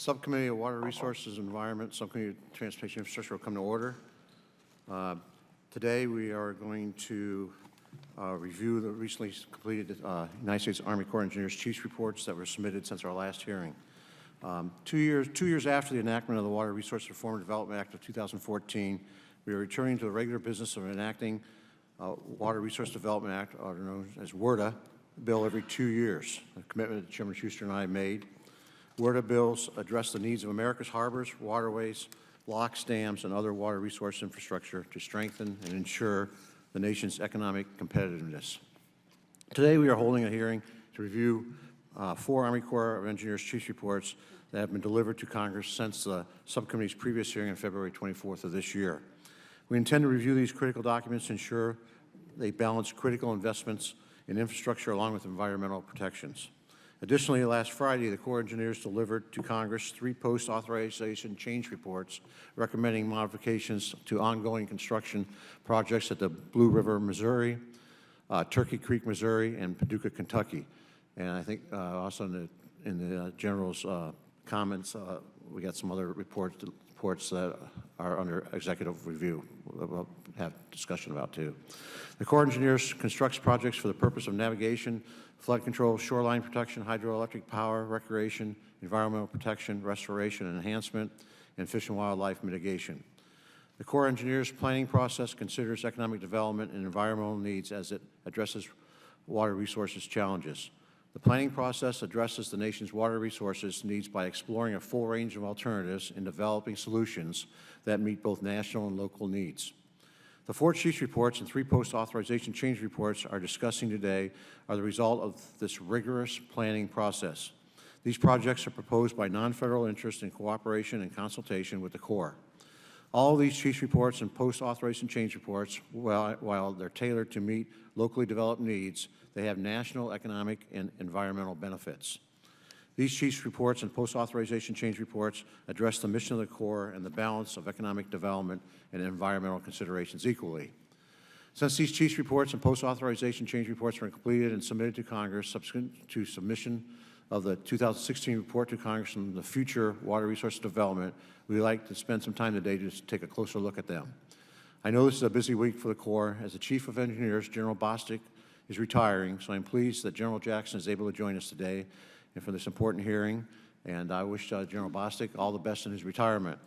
Subcommittee of Water Resources and Environment, Subcommittee of Transportation Infrastructure will come to order. Today we are going to review the recently completed United States Army Corps of Engineers Chiefs reports that were submitted since our last hearing. 2 years after the enactment of the Water Resources Reform and Development Act of 2014, we are returning to the regular business of enacting Water Resource Development Act, known as WRDA, bill every 2 years, a commitment that Chairman Schuster and I made. WRDA bills address the needs of America's harbors, waterways, locks, dams, and other water resource infrastructure to strengthen and ensure the nation's economic competitiveness. Today we are holding a hearing to review 4 Army Corps of Engineers Chiefs reports that have been delivered to Congress since the subcommittee's previous hearing on February 24th of this year. We intend to review these critical documents to ensure they balance critical investments in infrastructure along with environmental protections. Additionally, last Friday, the Corps of Engineers delivered to Congress 3 post-authorization change reports recommending modifications to ongoing construction projects at the Blue River, Missouri, Turkey Creek, Missouri, and Paducah, Kentucky. And I think also in the General's comments, we got some other reports that are under executive review we'll have discussion about too. The Corps of Engineers constructs projects for the purpose of navigation, flood control, shoreline protection, hydroelectric power, recreation, environmental protection, restoration and enhancement, and fish and wildlife mitigation. The Corps of Engineers planning process considers economic development and environmental needs as it addresses water resources challenges. The planning process addresses the nation's water resources needs by exploring a full range of alternatives and developing solutions that meet both national and local needs. The 4 Chiefs reports and 3 post-authorization change reports are discussing today are the result of this rigorous planning process. These projects are proposed by non-federal interests in cooperation and consultation with the Corps. All of these Chiefs reports and post-authorization change reports, while they're tailored to meet locally developed needs, they have national economic and environmental benefits. These Chiefs reports and post-authorization change reports address the mission of the Corps and the balance of economic development and environmental considerations equally. Since these Chiefs reports and post-authorization change reports were completed and submitted to Congress subsequent to submission of the 2016 report to Congress on the future water resource development, we'd like to spend some time today to take a closer look at them. I know this is a busy week for the Corps. As the Chief of Engineers, General Bostic is retiring, so I'm pleased that General Jackson is able to join us today and for this important hearing, and I wish General Bostic all the best in his retirement.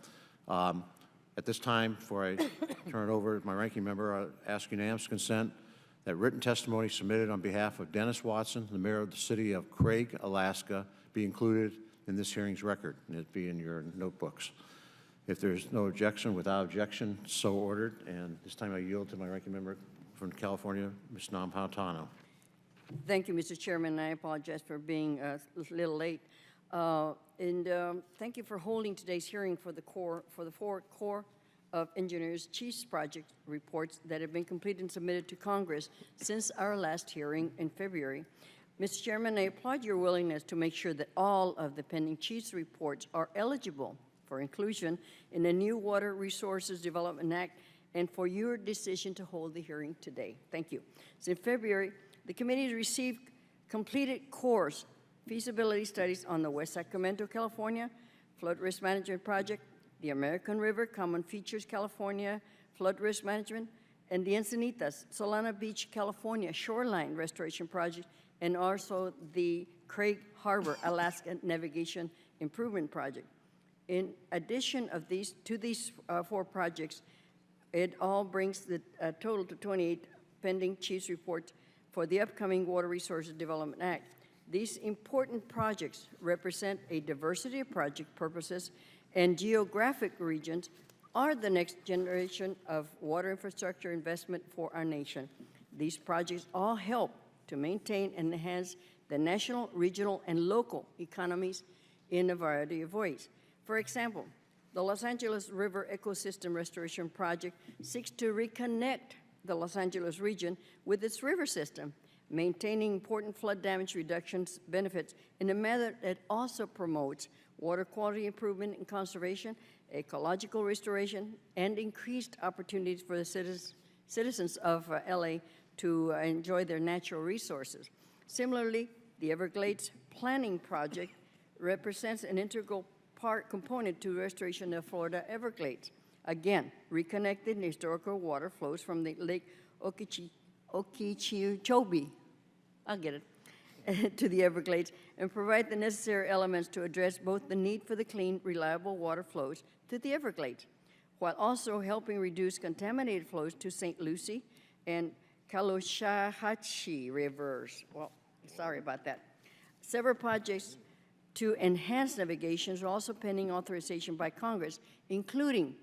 At this time, before I turn it over to my ranking member, I ask unanimous consent that written testimony submitted on behalf of Dennis Watson, the mayor of the city of Craig, Alaska, be included in this hearing's record, and it be in your notebooks. If there's no objection, without objection, so ordered. And this time I yield to my ranking member from California, Ms. Napolitano. Thank you, Mr. Chairman. I apologize for being a little late. Thank you for holding today's hearing for the 4 Corps of Engineers Chiefs project reports that have been completed and submitted to Congress since our last hearing in February. Mr. Chairman, I applaud your willingness to make sure that all of the pending Chiefs reports are eligible for inclusion in the new Water Resources Development Act and for your decision to hold the hearing today. Thank you. Since February, the committee has received completed course feasibility studies on the West Sacramento, California Flood Risk Management Project, the American River Common Features California Flood Risk Management, and the Encinitas Solana Beach, California Shoreline Restoration Project, and also the Craig Harbor, Alaska Navigation Improvement Project. In addition of these 4 projects, it all brings the total to 28 pending Chiefs reports for the upcoming Water Resources Development Act. These important projects represent a diversity of project purposes and geographic regions are the next generation of water infrastructure investment for our nation. These projects all help to maintain and enhance the national, regional, and local economies in a variety of ways. For example, the Los Angeles River Ecosystem Restoration Project seeks to reconnect the Los Angeles region with its river system, maintaining important flood damage reductions benefits in a manner that also promotes water quality improvement and conservation, ecological restoration, and increased opportunities for the citizens of LA to enjoy their natural resources. Similarly, the Everglades Planning Project represents an integral component to restoration of Florida Everglades. Again, reconnecting historical water flows from the Lake Okeechobee, I'll get it, to the Everglades, and provide the necessary elements to address both the need for the clean, reliable water flows to the Everglades, while also helping reduce contaminated flows to St. Lucie and Caloosahatchee rivers. Well, sorry about that. Several projects to enhance navigation are also pending authorization by Congress, including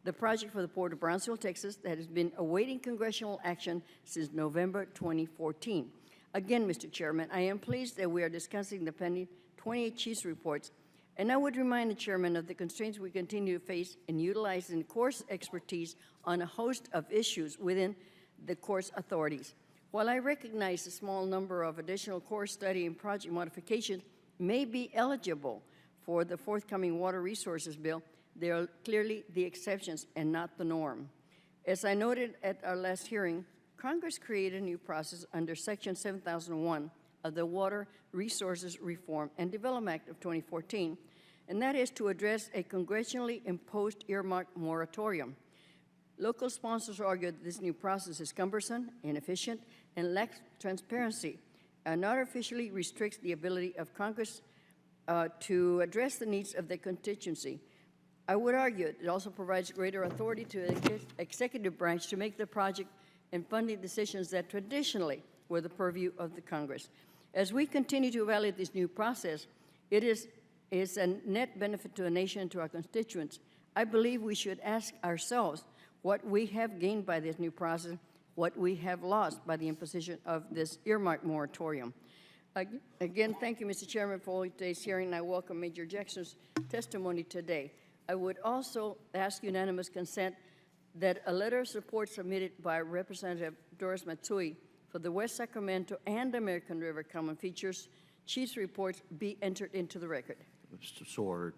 the project for the Port of Brownsville, Texas, that has been awaiting congressional action since November 2014. Again, Mr. Chairman, I am pleased that we are discussing the pending 28 chiefs reports, and I would remind the chairman of the constraints we continue to face in utilizing Corps' expertise on a host of issues within the Corps' authorities. While I recognize a small number of additional Corps study and project modifications may be eligible for the forthcoming Water Resources Bill, they are clearly the exceptions and not the norm. As I noted at our last hearing, Congress created a new process under Section 7001 of the Water Resources Reform and Development Act of 2014, and that is to address a congressionally imposed earmark moratorium. Local sponsors argue that this new process is cumbersome, inefficient, and lacks transparency, and artificially restricts the ability of Congress to address the needs of the constituency. I would argue it also provides greater authority to the executive branch to make the project and funding decisions that traditionally were the purview of the Congress. As we continue to evaluate this new process, it is a net benefit to the nation and to our constituents. I believe we should ask ourselves what we have gained by this new process, what we have lost by the imposition of this earmark moratorium. Again, thank you, Mr. Chairman, for today's hearing, and I welcome Major Jackson's testimony today. I would also ask unanimous consent that a letter of support submitted by Representative Doris Matsui for the West Sacramento and American River Common Features Chiefs reports be entered into the record. Mr. Sword.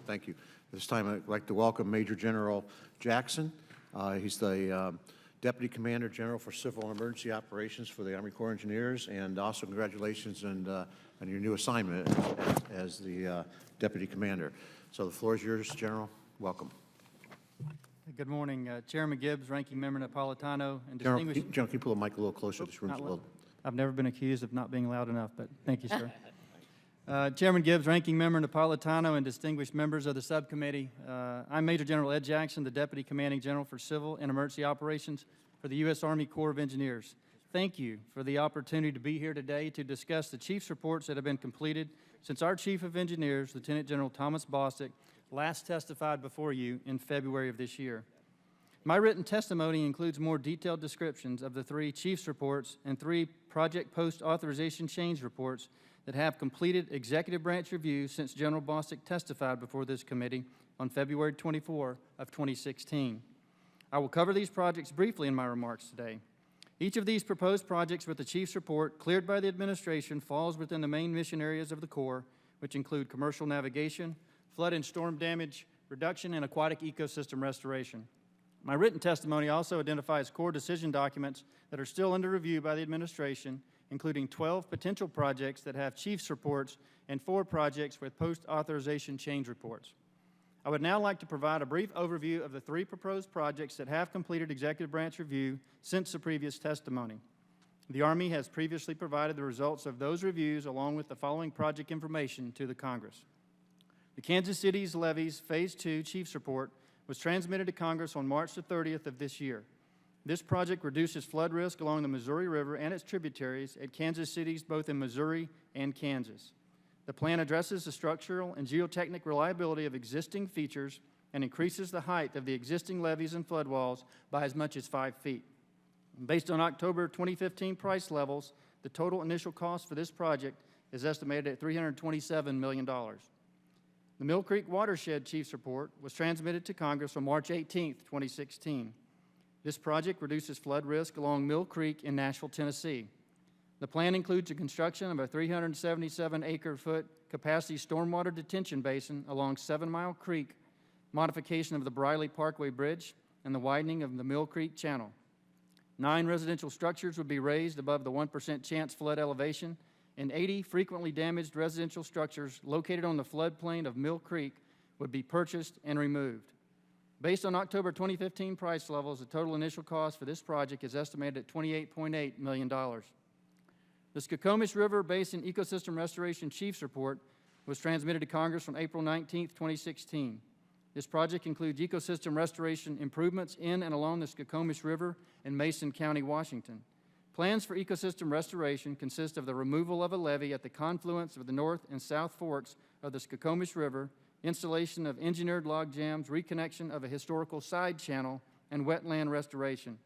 Thank you. This time I'd like to welcome Major General Jackson. He's the Deputy Commander General for Civil and Emergency Operations for the Army Corps of Engineers, and also congratulations on your new assignment as the Deputy Commander. So the floor is yours, General. Welcome. Good morning, Chairman Gibbs, Ranking Member Napolitano, and General, distinguished... can you pull the mic a little closer? This room's a little... I've never been accused of not being loud enough, but thank you, sir. Chairman Gibbs, Ranking Member Napolitano, and distinguished members of the subcommittee, I'm Major General Ed Jackson, the Deputy Commanding General for Civil and Emergency Operations for the U.S. Army Corps of Engineers. Thank you for the opportunity to be here today to discuss the Chief's reports that have been completed since our Chief of Engineers, Lieutenant General Thomas Bostic, last testified before you in February of this year. My written testimony includes more detailed descriptions of the 3 Chiefs reports and 3 Project Post-Authorization Change reports that have completed executive branch review since General Bostic testified before this committee on February 24 of 2016. I will cover these projects briefly in my remarks today. Each of these proposed projects with the Chief's report cleared by the administration falls within the main mission areas of the Corps, which include commercial navigation, flood and storm damage reduction, and aquatic ecosystem restoration. My written testimony also identifies Corps decision documents that are still under review by the administration, including 12 potential projects that have Chiefs reports and 4 projects with post-authorization change reports. I would now like to provide a brief overview of the 3 proposed projects that have completed executive branch review since the previous testimony. The Army has previously provided the results of those reviews along with the following project information to the Congress. The Kansas City's Levees Phase 2 Chiefs Report was transmitted to Congress on March the 30th of this year. This project reduces flood risk along the Missouri River and its tributaries at Kansas Cities, both in Missouri and Kansas. The plan addresses the structural and geotechnic reliability of existing features and increases the height of the existing levees and flood walls by as much as 5 feet. Based on October 2015 price levels, the total initial cost for this project is estimated at $327 million. The Mill Creek Watershed Chiefs Report was transmitted to Congress on March 18, 2016. This project reduces flood risk along Mill Creek in Nashville, Tennessee. The plan includes the construction of a 377-acre-foot capacity stormwater detention basin along 7 Mile Creek, modification of the Briley Parkway Bridge, and the widening of the Mill Creek Channel. 9 residential structures would be raised above the 1% chance flood elevation, and 80 frequently damaged residential structures located on the floodplain of Mill Creek would be purchased and removed. Based on October 2015 price levels, the total initial cost for this project is estimated at $28.8 million. The Skokomish River Basin Ecosystem Restoration Chiefs Report was transmitted to Congress on April 19, 2016. This project includes ecosystem restoration improvements in and along the Skokomish River in Mason County, Washington. Plans for ecosystem restoration consist of the removal of a levee at the confluence of the north and south forks of the Skokomish River, installation of engineered log jams, reconnection of a historical side channel, and wetland restoration.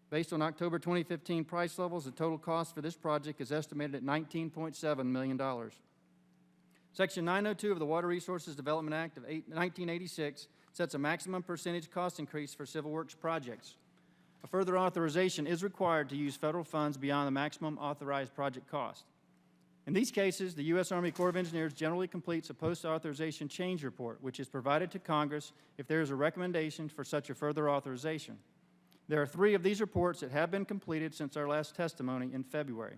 Based on October 2015 price levels, the total cost for this project is estimated at $19.7 million. Section 902 of the Water Resources Development Act of 1986 sets a maximum percentage cost increase for civil works projects. A further authorization is required to use federal funds beyond the maximum authorized project cost. In these cases, the U.S. Army Corps of Engineers generally completes a post-authorization change report, which is provided to Congress if there is a recommendation for such a further authorization. There are 3 of these reports that have been completed since our last testimony in February.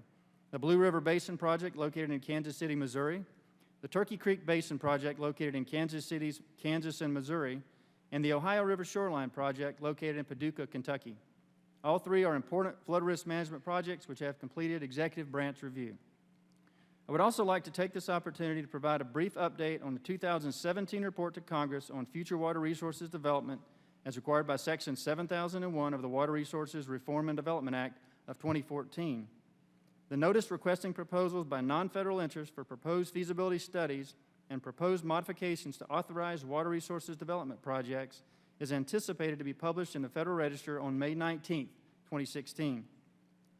The Blue River Basin Project, located in Kansas City, Missouri, the Turkey Creek Basin Project, located in Kansas and Missouri, and the Ohio River Shoreline Project, located in Paducah, Kentucky. All 3 are important flood risk management projects which have completed executive branch review. I would also like to take this opportunity to provide a brief update on the 2017 report to Congress on future water resources development as required by Section 7001 of the Water Resources Reform and Development Act of 2014. The notice requesting proposals by non-federal interests for proposed feasibility studies and proposed modifications to authorized water resources development projects is anticipated to be published in the Federal Register on May 19, 2016.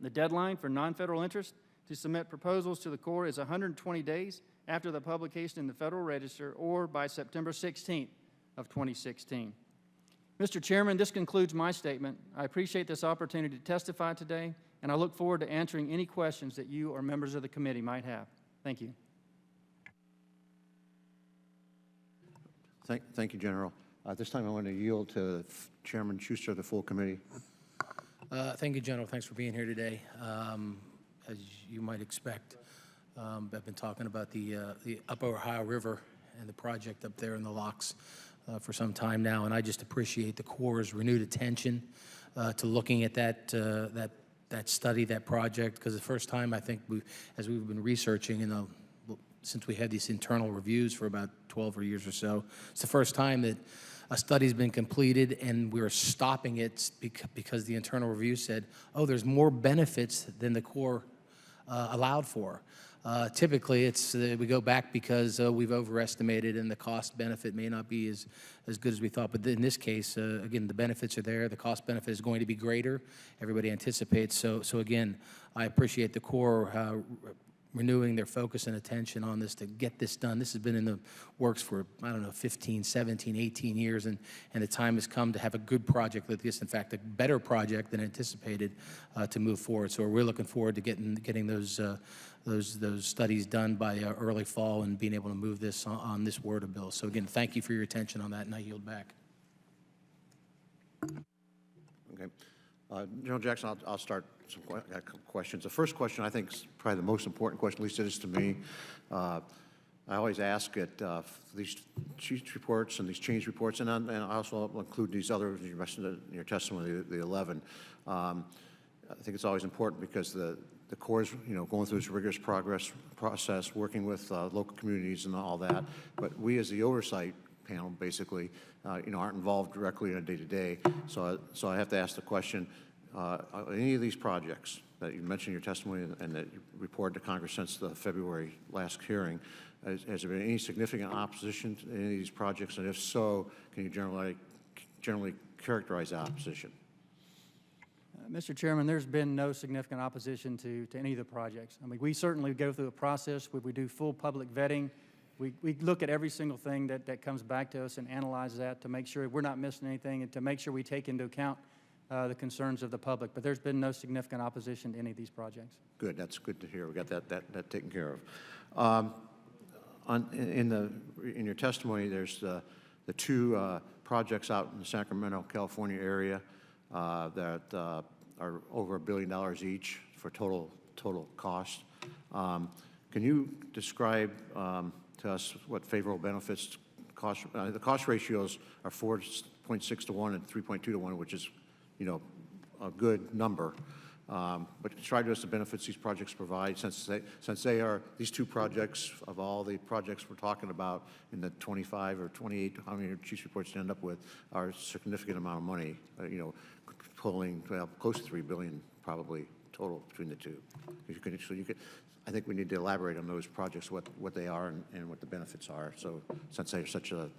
The deadline for non-federal interest to submit proposals to the Corps is 120 days after the publication in the Federal Register or by September 16 of 2016. Mr. Chairman, this concludes my statement. I appreciate this opportunity to testify today, and I look forward to answering any questions that you or members of the committee might have. Thank you. Thank you, General. At this time, I want to yield to Chairman Schuster of the full committee. Thank you, General. Thanks for being here today. As you might expect, I've been talking about the Upper Ohio River and the project up there in the locks for some time now, and I just appreciate the Corps' renewed attention to looking at that study, that project, because the first time I think as we've been researching, since we had these internal reviews for about 12 years or so, it's the first time that a study's been completed and we're stopping it because the internal review said, oh, there's more benefits than the Corps allowed for. Typically, we go back because we've overestimated and the cost benefit may not be as good as we thought. But in this case, again, the benefits are there. The cost benefit is going to be greater. Everybody anticipates. So again, I appreciate the Corps renewing their focus and attention on this to get this done. This has been in the works for, 15, 17, 18 years, and the time has come to have a good project like this, in fact, a better project than anticipated to move forward. So we're looking forward to getting those studies done by early fall and being able to move this on this WRDA bill. So again, thank you for your attention on that, and I yield back. Okay. General Jackson, I'll start some questions. The first question, I think, is probably the most important question, at least it is to me. I always ask at these chief reports and these change reports, and I also include these others you mentioned in your testimony, the 11. I think it's always important because the Corps is, going through this rigorous process, working with local communities and all that. But we, as the oversight panel, basically, aren't involved directly in a day-to-day. So I have to ask the question: any of these projects that you mentioned in your testimony and that you reported to Congress since the February last hearing, has there been any significant opposition to any of these projects? And if so, can you generally characterize the opposition? Mr. Chairman, there's been no significant opposition to any of the projects. I mean, we certainly go through a process where we do full public vetting. We look at every single thing that comes back to us and analyze that to make sure we're not missing anything and to make sure we take into account the concerns of the public. But there's been no significant opposition to any of these projects. Good. That's good to hear. We got that taken care of. In your testimony, there's the 2 projects out in the Sacramento, California area that are over $1 billion each for total cost. Can you describe to us what favorable benefits cost? The cost ratios are 4.6 to 1 and 3.2 to 1, which is, you know, a good number. But describe to us the benefits these projects provide, since they are, these two projects, of all the projects we're talking about in the 25 or 28, how many chiefs reports to end up with, are a significant amount of money, you know, pulling, well, close to $3 billion probably total between the two. So you could, I think we need to elaborate on those projects, what they are and what the benefits are. So since they're such a,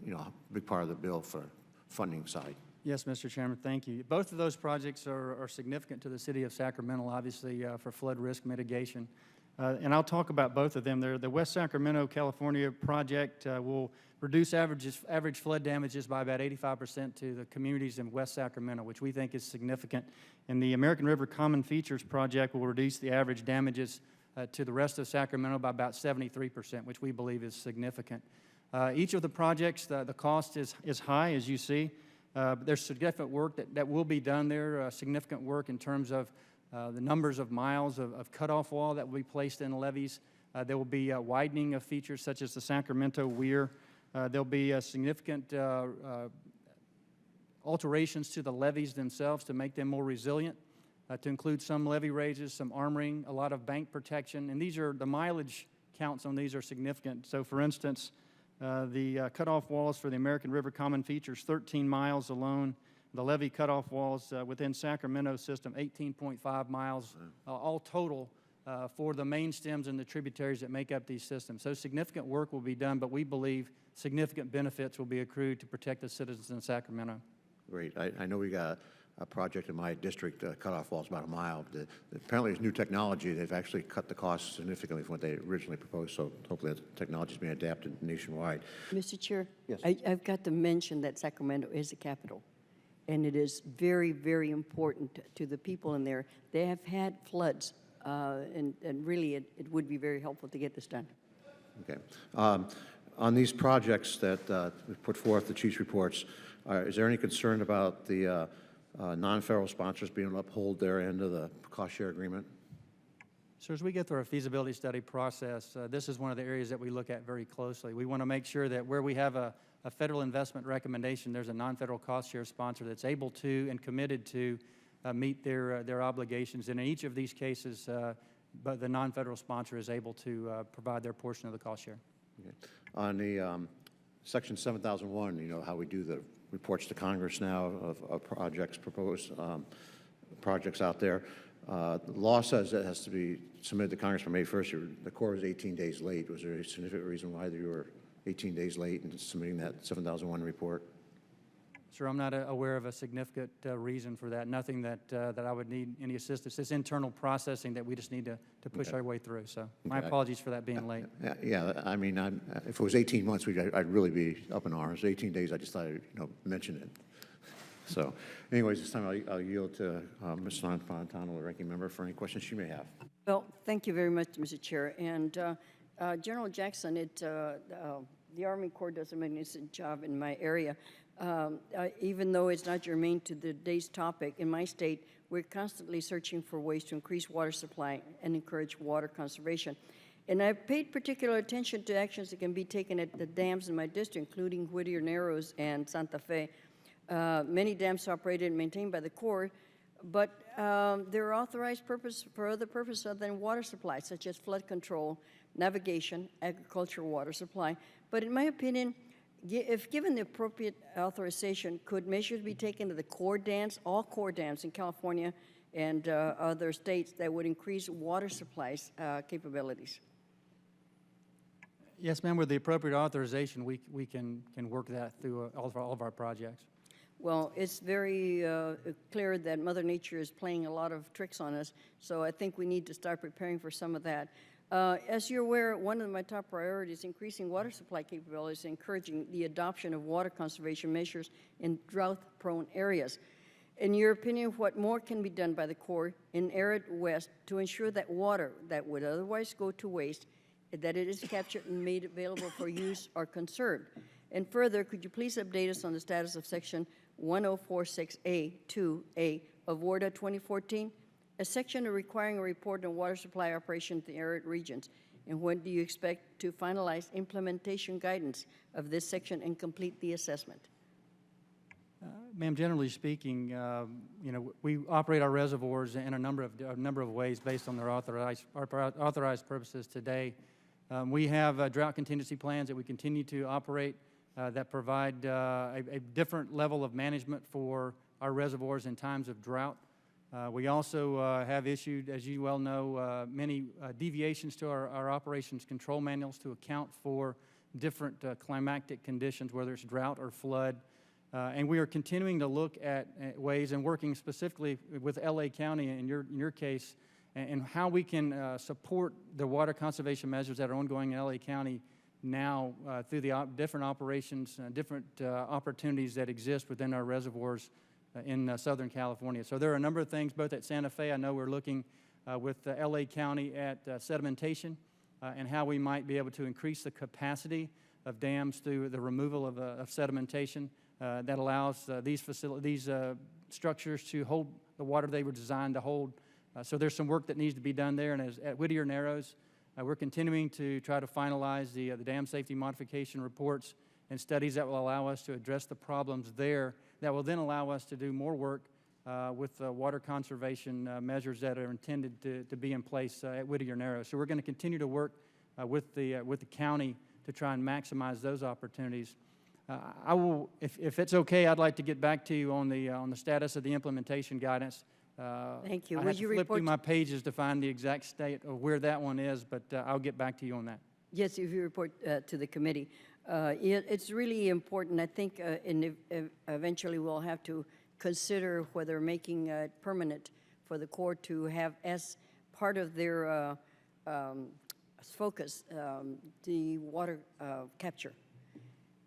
you know, big part of the bill for funding side. Yes, Mr. Chairman, thank you. Both of those projects are significant to the city of Sacramento, obviously, for flood risk mitigation. And I'll talk about both of them. The West Sacramento, California project will reduce average flood damages by about 85% to the communities in West Sacramento, which we think is significant. And the American River Common Features project will reduce the average damages to the rest of Sacramento by about 73%, which we believe is significant. Each of the projects, the cost is high, as you see. But there's significant work that will be done there, significant work in terms of the numbers of miles of cutoff wall that will be placed in levees. There will be widening of features such as the Sacramento Weir. There'll be significant alterations to the levees themselves to make them more resilient, to include some levee raises, some armoring, a lot of bank protection. And these are, the mileage counts on these are significant. So for instance, the cutoff walls for the American River Common Features, 13 miles alone. The levee cutoff walls within Sacramento system, 18.5 miles, all total for the main stems and the tributaries that make up these systems. So significant work will be done, but we believe significant benefits will be accrued to protect the citizens in Sacramento. Great. I know we got a project in my district, cutoff walls about a mile. Apparently, there's new technology. They've actually cut the cost significantly from what they originally proposed, so hopefully that technology is being adapted nationwide. Mr. Chair? Yes. I've got to mention that Sacramento is the capital, and it is very, very important to the people in there. They have had floods, and really it would be very helpful to get this done. Okay. On these projects that we put forth, the chief's reports, is there any concern about the non-federal sponsors being able to uphold their end of the cost share agreement? So as we get through our feasibility study process, this is one of the areas that we look at very closely. We want to make sure that where we have a federal investment recommendation, there's a non-federal cost share sponsor that's able to and committed to meet their obligations. And in each of these cases, but the non-federal sponsor is able to provide their portion of the cost share. Okay. On the Section 7001, you know how we do the reports to Congress now of projects, proposed projects out there. The law says that has to be submitted to Congress by May 1st. The Corps was 18 days late. Was there a significant reason why you were 18 days late in submitting that 7001 report? Sir, I'm not aware of a significant reason for that. Nothing that I would need any assistance. It's internal processing that we just need to push our way through. So my apologies for that being late. Yeah, I mean, if it was 18 months, I'd really be up in arms. 18 days, I just thought I'd mention it. So anyways, this time I'll yield to Ms. Napolitano, the ranking member, for any questions she may have. Well, thank you very much, Mr. Chair. And General Jackson, the Army Corps does a magnificent job in my area. Even though it's not germane to today's topic, in my state, we're constantly searching for ways to increase water supply and encourage water conservation. And I've paid particular attention to actions that can be taken at the dams in my district, including Whittier Narrows and Santa Fe. Many dams are operated and maintained by the Corps, but they're authorized for other purposes other than water supply, such as flood control, navigation, agricultural water supply. But in my opinion, if given the appropriate authorization, could measures be taken to the core dams, all core dams in California and other states that would increase water supplies capabilities? Yes, ma'am. With the appropriate authorization, we can work that through all of our projects. Well, it's very clear that Mother Nature is playing a lot of tricks on us, so I think we need to start preparing for some of that. As you're aware, one of my top priorities, increasing water supply capabilities, encouraging the adoption of water conservation measures in drought-prone areas. In your opinion, what more can be done by the Corps in arid West to ensure that water that would otherwise go to waste, that it is captured and made available for use or conserved? And further, could you please update us on the status of Section 1046A2A of WARDA 2014 a section requiring a report on water supply operations in arid regions. And when do you expect to finalize implementation guidance of this section and complete the assessment? Ma'am, generally speaking, you know, we operate our reservoirs in a number of ways based on their authorized purposes today. We have drought contingency plans that we continue to operate that provide a different level of management for our reservoirs in times of drought. We also have issued, as you well know, many deviations to our operations control manuals to account for different climatic conditions, whether it's drought or flood. And we are continuing to look at ways and working specifically with LA County in your case and how we can support the water conservation measures that are ongoing in LA County now through the different operations, different opportunities that exist within our reservoirs in Southern California. So there are a number of things, both at Santa Fe. I know we're looking with LA County at sedimentation and how we might be able to increase the capacity of dams through the removal of sedimentation that allows these structures to hold the water they were designed to hold. So there's some work that needs to be done there. And at Whittier Narrows, we're continuing to try to finalize the dam safety modification reports and studies that will allow us to address the problems there that will then allow us to do more work with water conservation measures that are intended to be in place at Whittier Narrows. So we're going to continue to work with the county to try and maximize those opportunities. I will, if it's okay, I'd like to get back to you on the status of the implementation guidance. Thank you. I Would have to you flip through report my pages to find the exact state of where that one is, but I'll get back to you on that. Yes, if you report to the committee. It's really important. I think eventually we'll have to consider whether making it permanent for the Corps to have as part of their focus the water capture.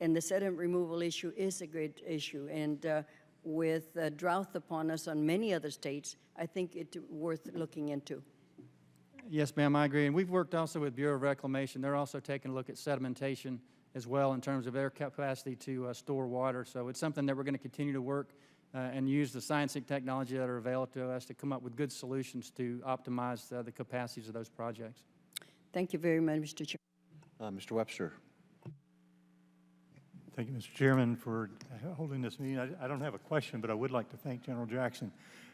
And the sediment removal issue is a great issue. And with drought upon us on many other states, I think it's worth looking into. Yes, ma'am, I agree. And we've worked also with Bureau of Reclamation. They're also taking a look at sedimentation as well in terms of their capacity to store water. So it's something that we're going to continue to work and use the science and technology that are available to us to come up with good solutions to optimize the capacities of those projects. Thank you very much, Mr. Chair. Mr. Webster. Thank you, Mr. Chairman, for holding this meeting. I don't have a question, but I would like to thank General Jackson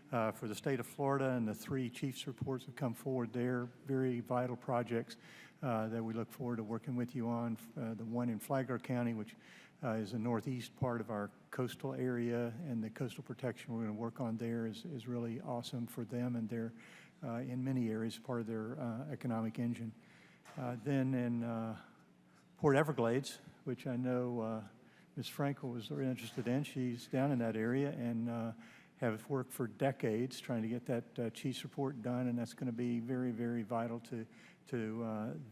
for the state of Florida and the 3 chiefs reports that come forward there. Very vital projects that we look forward to working with you on. The one in Flagler County, which is the northeast part of our coastal area, and the coastal protection we're going to work on there is really awesome for them, and they're in many areas part of their economic engine. Then in Port Everglades, which I know Ms. Frankel was very interested in. She's down in that area and have worked for decades trying to get that Chiefs report done, and that's going to be very, very vital to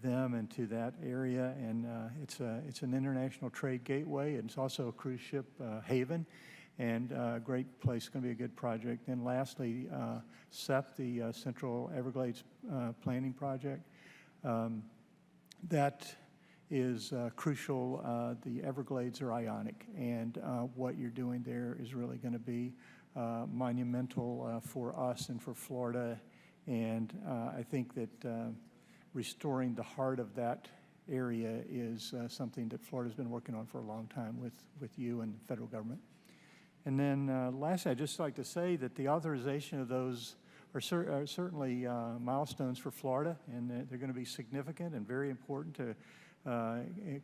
them and to that area. And it's an international trade gateway, and it's also a cruise ship haven, and a great place. It's going to be a good project. And lastly, CEP, the Central Everglades Planning Project. That is crucial. The Everglades are ionic, and what you're doing there is really going to be monumental for us and for Florida. And I think that restoring the heart of that area is something that Florida's been working on for a long time with you and the federal government. And then lastly, I'd just like to say that the authorization of those are certainly milestones for Florida, and they're going to be significant and very important to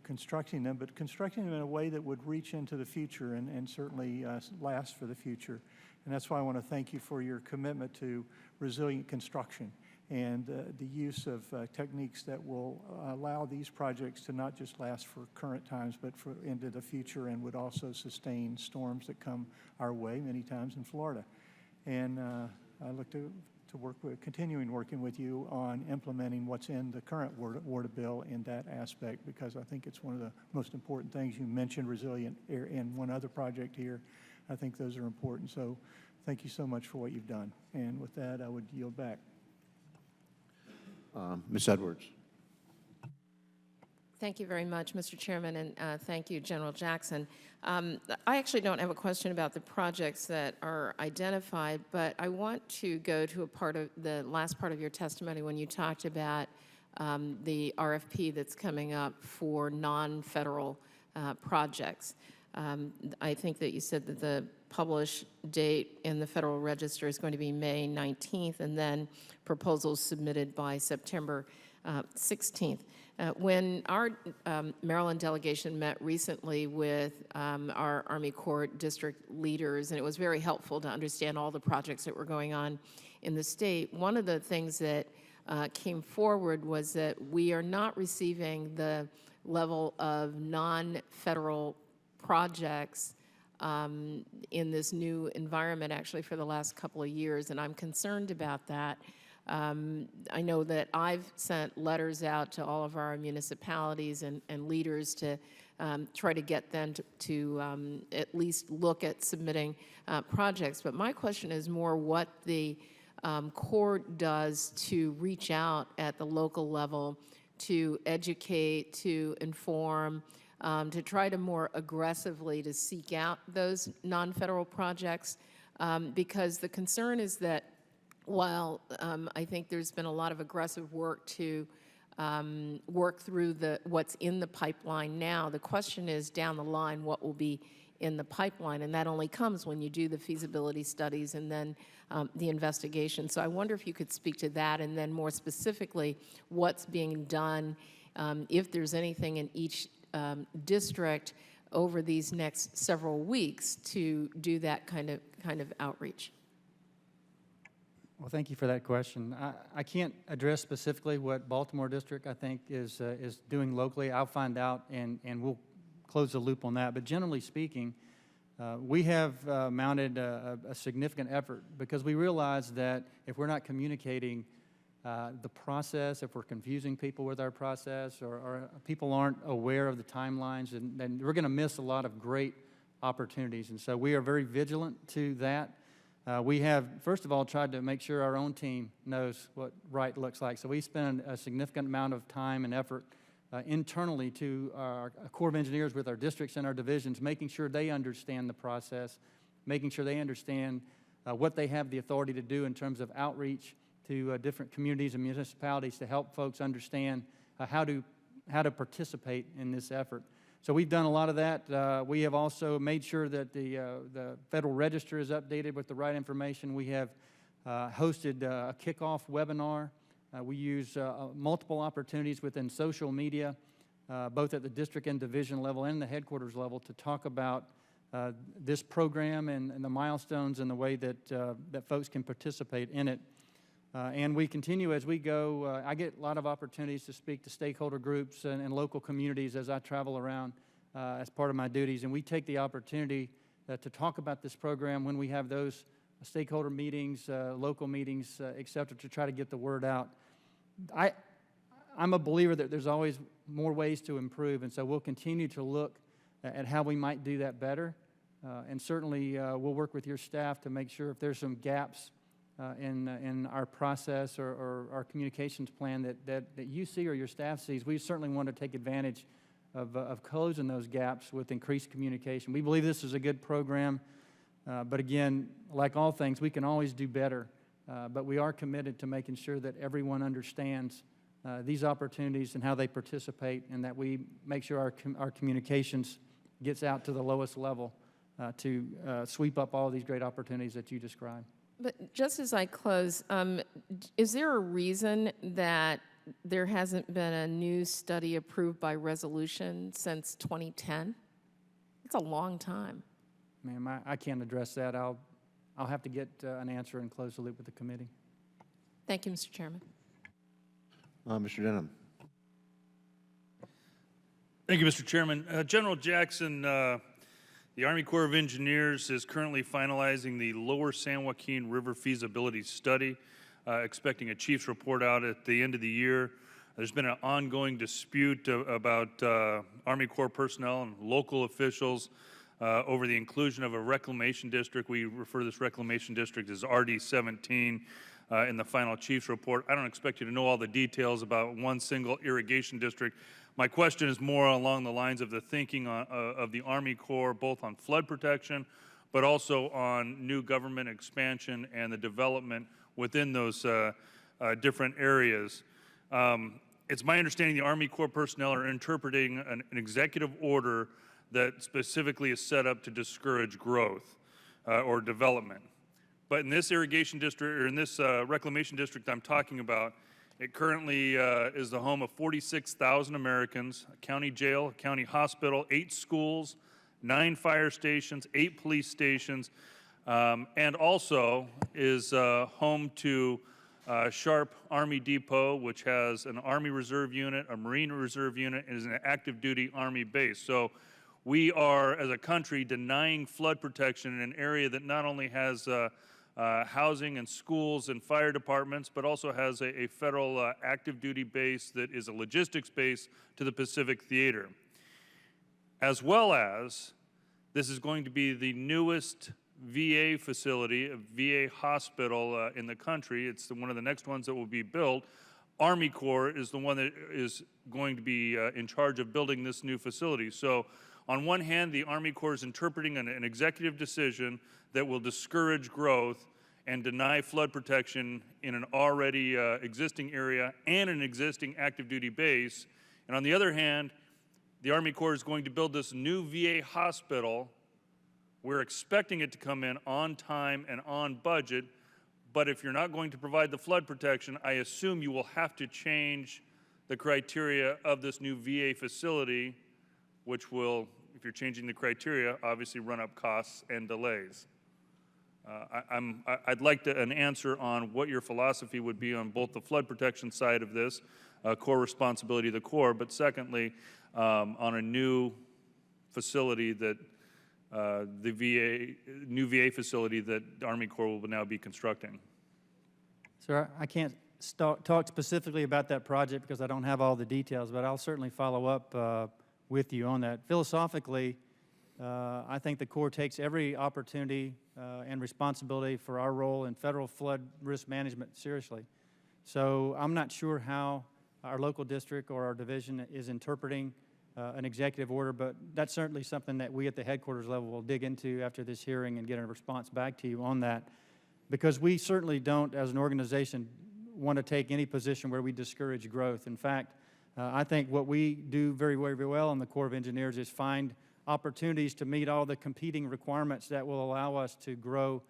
constructing them, but constructing them in a way that would reach into the future and certainly last for the future. And that's why I want to thank you for your commitment to resilient construction and the use of techniques that will allow these projects to not just last for current times, but for into the future, and would also sustain storms that come our way many times in Florida. And I look to work with, continuing working with you on implementing what's in the current WRDA bill in that aspect, because I think it's one of the most important things. You mentioned resilient air and one other project here. I think those are important. So thank you so much for what you've done. And with that, I would yield back. Ms. Edwards. Thank you very much, Mr. Chairman, and thank you, General Jackson. I actually don't have a question about the projects that are identified, but I want to go to a part of the last part of your testimony when you talked about the RFP that's coming up for non-federal projects. I think that you said that the published date in the Federal Register is going to be May 19th, and then proposals submitted by September 16th. When our Maryland delegation met recently with our Army Corps district leaders, and it was very helpful to understand all the projects that were going on in the state, one of the things that came forward was that we are not receiving the level of non-federal projects in this new environment actually for the last couple of years, and I'm concerned about that. I know that I've sent letters out to all of our municipalities and leaders to try to get them to at least look at submitting projects. But my question is more what the Corps does to reach out at the local level to educate, to inform, to try to more aggressively to seek out those non-federal projects, because the concern is that while I think there's been a lot of aggressive work to work through what's in the pipeline now, the question is down the line what will be in the pipeline, and that only comes when you do the feasibility studies and then the investigation. So I wonder if you could speak to that, and then more specifically what's being done, if there's anything in each district over these next several weeks to do that kind of outreach. Well, thank you for that question. I can't address specifically what Baltimore District, I think, is doing locally. I'll find out, and we'll close the loop on that. But generally speaking, we have mounted a significant effort because we realize that if we're not communicating the process, if we're confusing people with our process, or people aren't aware of the timelines, then we're going to miss a lot of great opportunities. And so we are very vigilant to that. We have, first of all, tried to make sure our own team knows what right looks like. So we spend a significant amount of time and effort internally to our Corps of Engineers with our districts and our divisions, making sure they understand the process, making sure they understand what they have the authority to do in terms of outreach to different communities and municipalities to help folks understand how to participate in this effort. So we've done a lot of that. We have also made sure that the Federal Register is updated with the right information. We have hosted a kickoff webinar. We use multiple opportunities within social media, both at the district and division level and the headquarters level, to talk about this program and the milestones and the way that, that folks can participate in it. And we continue as we go. I get a lot of opportunities to speak to stakeholder groups and local communities as I travel around as part of my duties. And we take the opportunity to talk about this program when we have those stakeholder meetings, local meetings, et cetera, to try to get the word out. I'm a believer that there's always more ways to improve, and so we'll continue to look at how we might do that better. And certainly we'll work with your staff to make sure if there's some gaps in our process or our communications plan that you see or your staff sees, we certainly want to take advantage of closing those gaps with increased communication. We believe this is a good program, but again, like all things, we can always do better, but we are committed to making sure that everyone understands these opportunities and how they participate, and that we make sure our communications gets out to the lowest level to sweep up all these great opportunities that you described. But just as I close, is there a reason that there hasn't been a new study approved by resolution since 2010? It's a long time. Ma'am, I can't address that. I'll have to get an answer and close the loop with the committee. Thank you, Mr. Chairman. Mr. Denham. Thank you, Mr. Chairman. General Jackson, the Army Corps of Engineers is currently finalizing the Lower San Joaquin River feasibility study, expecting a chief's report out at the end of the year. There's been an ongoing dispute about Army Corps personnel and local officials over the inclusion of a reclamation district. We refer to this reclamation district as RD-17. in the final chief's report. I don't expect you to know all the details about one single irrigation district. My question is more along the lines of the thinking of the Army Corps, both on flood protection, but also on new government expansion and the development within those different areas. It's my understanding the Army Corps personnel are interpreting an executive order that specifically is set up to discourage growth or development. But in this irrigation district, or in this reclamation district I'm talking about, it currently is the home of 46,000 Americans, a county jail, a county hospital, 8 schools, 9 fire stations, 8 police stations, and also is home to Sharp Army Depot, which has an Army Reserve unit, a Marine Reserve unit, and is an active duty Army base. So we are, as a country, denying flood protection in an area that not only has housing and schools and fire departments, but also has a federal active duty base that is a logistics base to the Pacific Theater. As well as, this is going to be the newest VA facility, a VA hospital in the country. It's one of the next ones that will be built. Army Corps is the one that is going to be in charge of building this new facility. So on one hand, the Army Corps is interpreting an executive decision that will discourage growth and deny flood protection in an already existing area and an existing active duty base. And on the other hand, the Army Corps is going to build this new VA hospital. We're expecting it to come in on time and on budget, but if you're not going to provide the flood protection, I assume you will have to change the criteria of this new VA facility, which will, if you're changing the criteria, obviously run up costs and delays. I'd like an answer on what your philosophy would be on both the flood protection side of this, core responsibility of the Corps, but secondly, on a new facility that new VA facility that the Army Corps will now be constructing. Sir, I can't talk specifically about that project because I don't have all the details, but I'll certainly follow up with you on that. Philosophically, I think the Corps takes every opportunity and responsibility for our role in federal flood risk management seriously. So I'm not sure how our local district or our division is interpreting an executive order, but that's certainly something that we at the headquarters level will dig into after this hearing and get a response back to you on that, because we certainly don't, as an organization, want to take any position where we discourage growth. In fact, I think what we do very, very well in the Corps of Engineers is find opportunities to meet all the competing requirements that will allow us to grow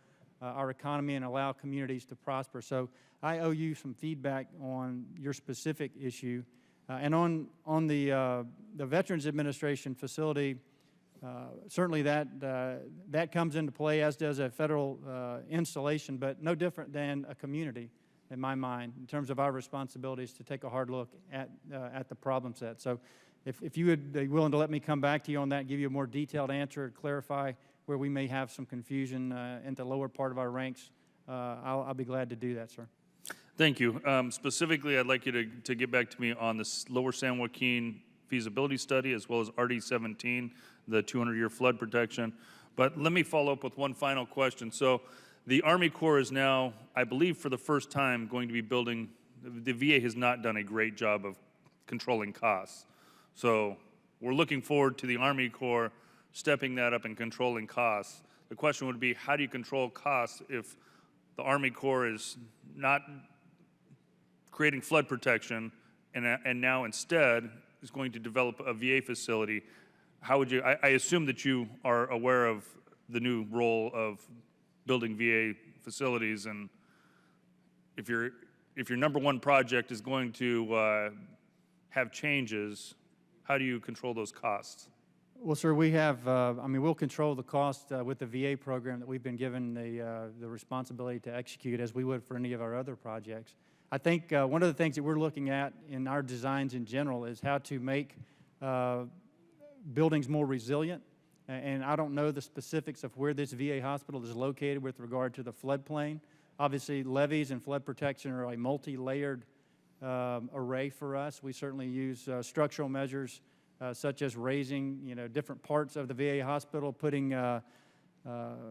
our economy and allow communities to prosper. So I owe you some feedback on your specific issue. And on the Veterans Administration facility, certainly that comes into play, as does a federal installation, but no different than a community in my mind in terms of our responsibilities to take a hard look at the problem set. So if you would be willing to let me come back to you on that, give you a more detailed answer, clarify where we may have some confusion in the lower part of our ranks, I'll be glad to do that, sir. Thank you. Specifically, I'd like you to get back to me on the Lower San Joaquin feasibility study as well as RD-17, the 200-year flood protection. But let me follow up with one final question. So the Army Corps is now, I believe for the first time, going to be building, the VA has not done a great job of controlling costs. So we're looking forward to the Army Corps stepping that up and controlling costs. The question would be, how do you control costs if the Army Corps is not creating flood protection and now instead is going to develop a VA facility? How would you, I assume that you are aware of the new role of building VA facilities, and if your number one project is going to have changes, how do you control those costs? Well, sir, we have, we'll control the cost with the VA program that we've been given the responsibility to execute as we would for any of our other projects. I think one of the things that we're looking at in our designs in general is how to make buildings more resilient. And I don't know the specifics of where this VA hospital is located with regard to the floodplain. Obviously, levees and flood protection are a multi-layered array for us. We certainly use structural measures such as raising, different parts of the VA hospital, putting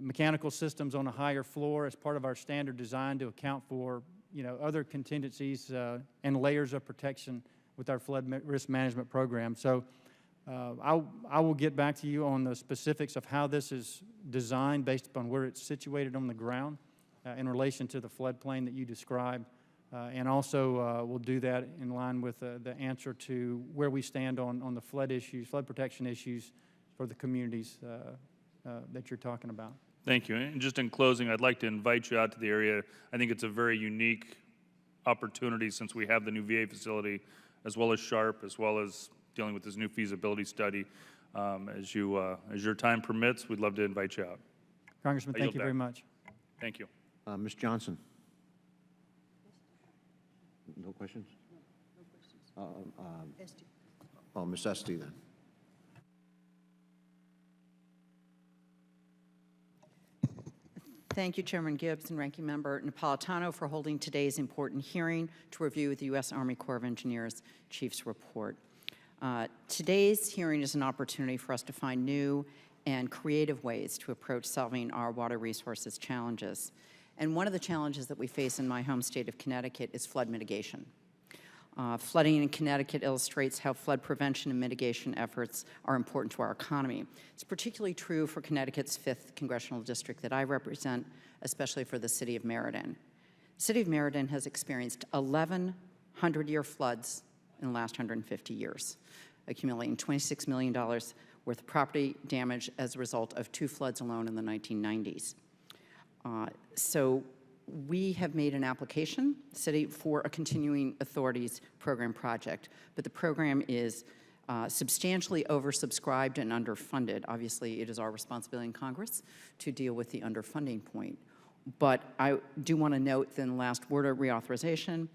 mechanical systems on a higher floor as part of our standard design to account for, other contingencies and layers of protection with our risk management program. So I will get back to you on the specifics of how this is designed based upon where it's situated on the ground in relation to the floodplain that you described. And also we'll do that in line with the answer to where we stand on the flood protection issues for the communities that you're talking about. Thank you. And just in closing, I'd like to invite you out to the area. I think it's a very unique opportunity since we have the new VA facility, as well as SHARP, as well as dealing with this new feasibility study. As your time permits, we'd love to invite you out. Congressman, thank you very much. Thank you. Ms. Johnson? No questions? Oh, Ms. Esty then. Thank you, Chairman Gibbs and Ranking Member Napolitano, for holding today's important hearing to review the U.S. Army Corps of Engineers Chief's report. Today's hearing is an opportunity for us to find new and creative ways to approach solving our water resources challenges. And one of the challenges that we face in my home state of Connecticut is flood mitigation. Flooding in Connecticut illustrates how flood prevention and mitigation efforts are important to our economy. It's particularly true for Connecticut's 5th congressional district that I represent, especially for the city of Meriden. The city of Meriden has experienced 11 100-year floods in the last 150 years, accumulating $26 million worth of property damage as a result of 2 floods alone in the 1990s. So we have made an application, city, for a continuing authorities program project, but the program is substantially oversubscribed and underfunded. Obviously, it is our responsibility in Congress to deal with the underfunding point. But I do want to note that in the last WRDA reauthorization,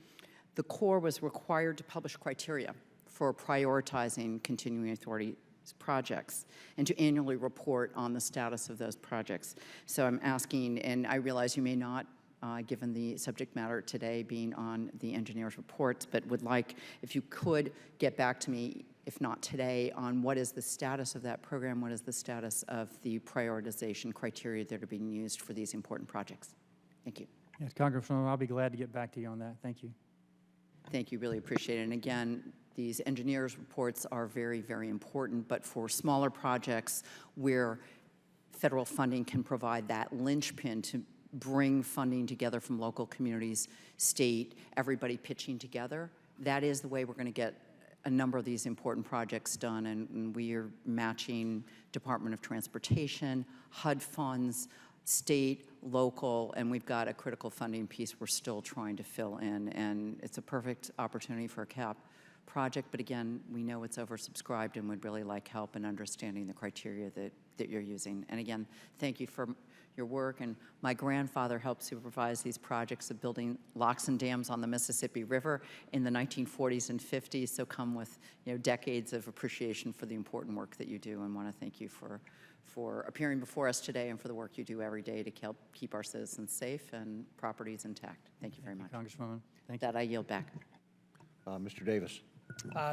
the Corps was required to publish criteria for prioritizing continuing authority projects and to annually report on the status of those projects. So I'm asking, and I realize you may not, given the subject matter today being on the engineer's reports, but would like, if you could, get back to me, if not today, on what is the status of that program, what is the status of the prioritization criteria that are being used for these important projects. Thank you. Yes, Congressman, I'll be glad to get back to you on that. Thank you. Thank you, really appreciate it. And again, these engineers' reports are very, very important, but for smaller projects where federal funding can provide that linchpin to bring funding together from local communities, state, everybody pitching together, that is the way we're going to get a number of these important projects done. And we are matching Department of Transportation, HUD funds, state, local, and we've got a critical funding piece we're still trying to fill in. And it's a perfect opportunity for a CAP project, but again, we know it's oversubscribed and would really like help in understanding the criteria that you're using. And again, thank you for your work. And my grandfather helped supervise these projects of building locks and dams on the Mississippi River in the 1940s and 50s, so come with decades of appreciation for the important work that you do, and want to thank you for appearing before us today and for the work you do every day to help keep our citizens safe and properties intact. Thank you very much. Congresswoman, thank you. That I yield back. Mr. Davis.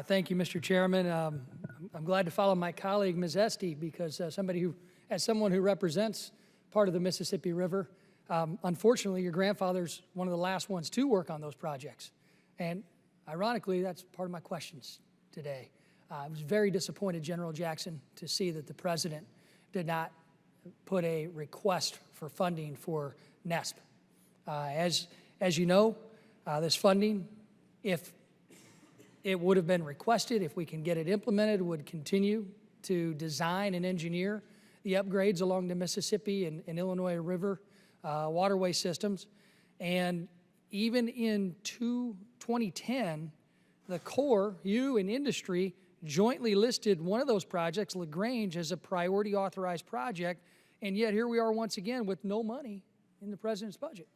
Thank you, Mr. Chairman. I'm glad to follow my colleague, Ms. Esty, because as someone who represents part of the Mississippi River, unfortunately, your grandfather's one of the last ones to work on those projects. And ironically, that's part of my questions today. I was very disappointed, General Jackson, to see that the President did not put a request for funding for NESP. As you know, this funding, if it would have been requested, if we can get it implemented, would continue to design and engineer the upgrades along the Mississippi and Illinois River waterway systems. And even in 2010, the Corps, you and industry, jointly listed one of those projects, LaGrange, as a priority authorized project, and yet here we are once again with no money in the President's budget.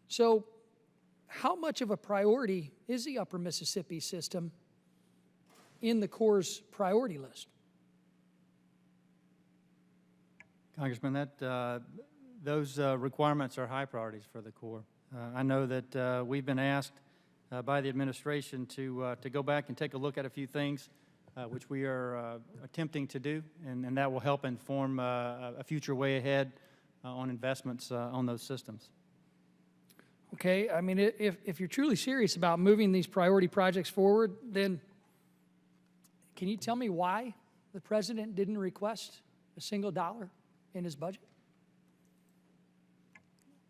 So how much of a priority is the Upper Mississippi system in the Corps' priority list? Congressman, those requirements are high priorities for the Corps. I know that we've been asked by the administration to go back and take a look at a few things which we are attempting to do, and that will help inform a future way ahead on investments on those systems. Okay, I mean, if you're truly serious about moving these priority projects forward, then can you tell me why the president didn't request a single dollar in his budget?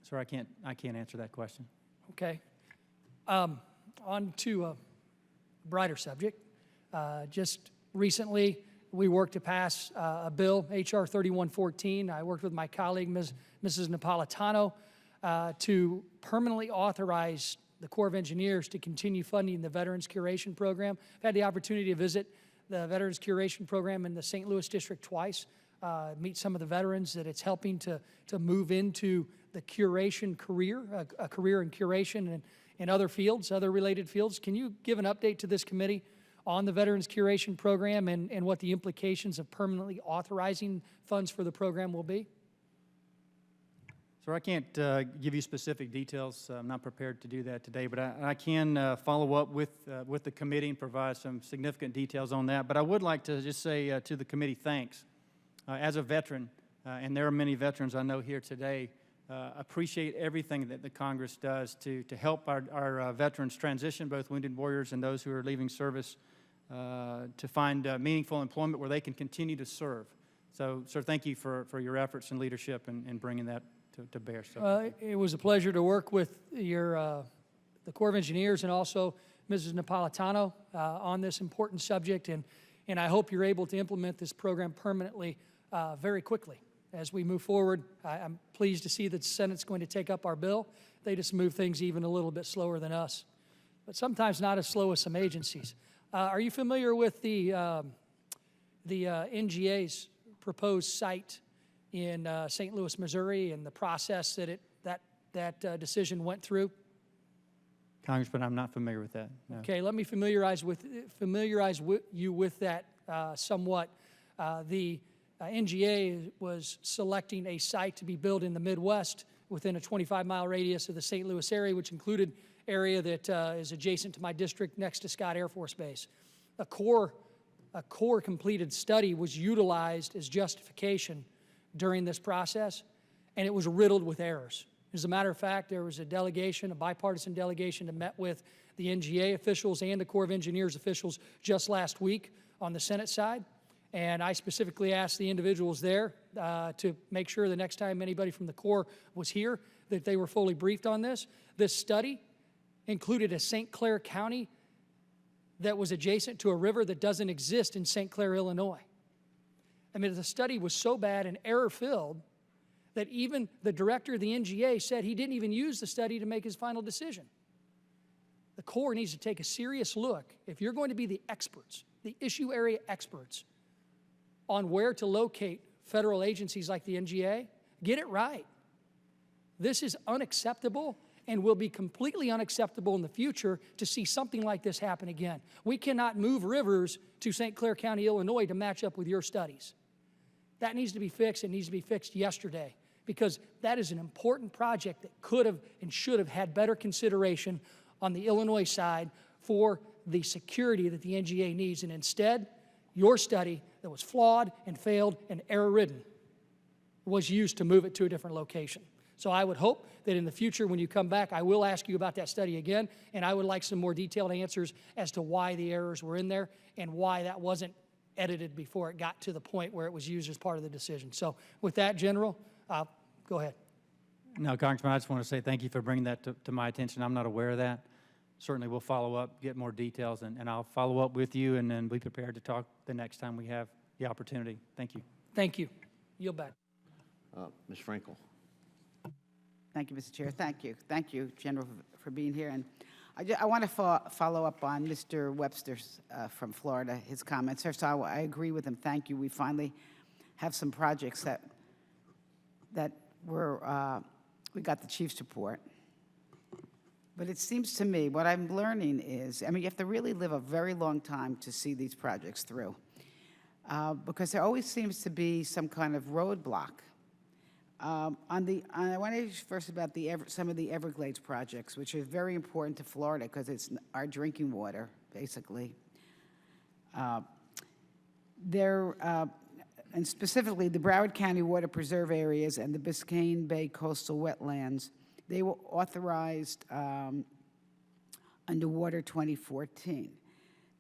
Sir, I can't answer that question. Okay. On to a brighter subject. Just recently, we worked to pass a bill, H.R. 3114. I worked with my colleague, Mrs. Napolitano, to permanently authorize the Corps of Engineers to continue funding the Veterans Curation Program. I've had the opportunity to visit the Veterans Curation Program in the St. Louis District twice, meet some of the veterans that it's helping to move into the curation career, a career in curation and in other fields, other related fields. Can you give an update to this committee on the Veterans Curation Program and what the implications of permanently authorizing funds for the program will be? Sir, I can't give you specific details. I'm not prepared to do that today, but I can follow up with the committee and provide some significant details on that. But I would like to just say to the committee, thanks. As a veteran, and there are many veterans I know here today, appreciate everything that the Congress does to help our veterans transition, both wounded warriors and those who are leaving service, to find meaningful employment where they can continue to serve. So, sir, thank you for your efforts and leadership in bringing that to bear. So. It was a pleasure to work with the Corps of Engineers and also Mrs. Napolitano on this important subject, and I hope you're able to implement this program permanently very quickly. As we move forward, I'm pleased to see that the Senate's going to take up our bill. They just move things even a little bit slower than us, but sometimes not as slow as some agencies. Are you familiar with the NGA's proposed site in St. Louis, Missouri, and the process that decision went through? Congressman, I'm not familiar with that. No. Okay, let me familiarize you with that somewhat. The NGA was selecting a site to be built in the Midwest within a 25-mile radius of the St. Louis area, which included area that is adjacent to my district next to Scott Air Force Base. A Corps completed study was utilized as justification during this process, and it was riddled with errors. As a matter of fact, there was a delegation, a bipartisan delegation that met with the NGA officials and the Corps of Engineers officials just last week on the Senate side, and I specifically asked the individuals there to make sure the next time anybody from the Corps was here that they were fully briefed on this. This study included a St. Clair County that was adjacent to a river that doesn't exist in St. Clair, Illinois. I mean, the study was so bad and error-filled that even the director of the NGA said he didn't even use the study to make his final decision. The Corps needs to take a serious look. If you're going to be the experts, the issue area experts, on where to locate federal agencies like the NGA, get it right. This is unacceptable and will be completely unacceptable in the future to see something like this happen again. We cannot move rivers to St. Clair County, Illinois to match up with your studies. That needs to be fixed. It needs to be fixed yesterday because that is an important project that could have and should have had better consideration on the Illinois side for the security that the NGA needs. And instead, your study that was flawed and failed and error-ridden was used to move it to a different location. So I would hope that in the future when you come back, I will ask you about that study again, and I would like some more detailed answers as to why the errors were in there and why that wasn't edited before it got to the point where it was used as part of the decision. So with that, General, go ahead. No, Congressman, I just want to say thank you for bringing that to my attention. I'm not aware of that. Certainly we'll follow up, get more details, and I'll follow up with you and then be prepared to talk the next time we have the opportunity. Thank you. Thank you. Yield back. Ms. Frankel. Thank you, Mr. Chair. Thank you. Thank you, General, for being here. And I want to follow up on Mr. Webster's from Florida, his comments. First of all, I agree with him. Thank you. We finally have some projects that were, we got the chief's report. But it seems to me, what I'm learning is, I mean, you have to really live a very long time to see these projects through. Because there always seems to be some kind of roadblock. I want to first about some of the Everglades projects, which are very important to Florida because it's our drinking water, basically. and specifically the Broward County Water Preserve areas and the Biscayne Bay coastal wetlands, they were authorized under Water 2014.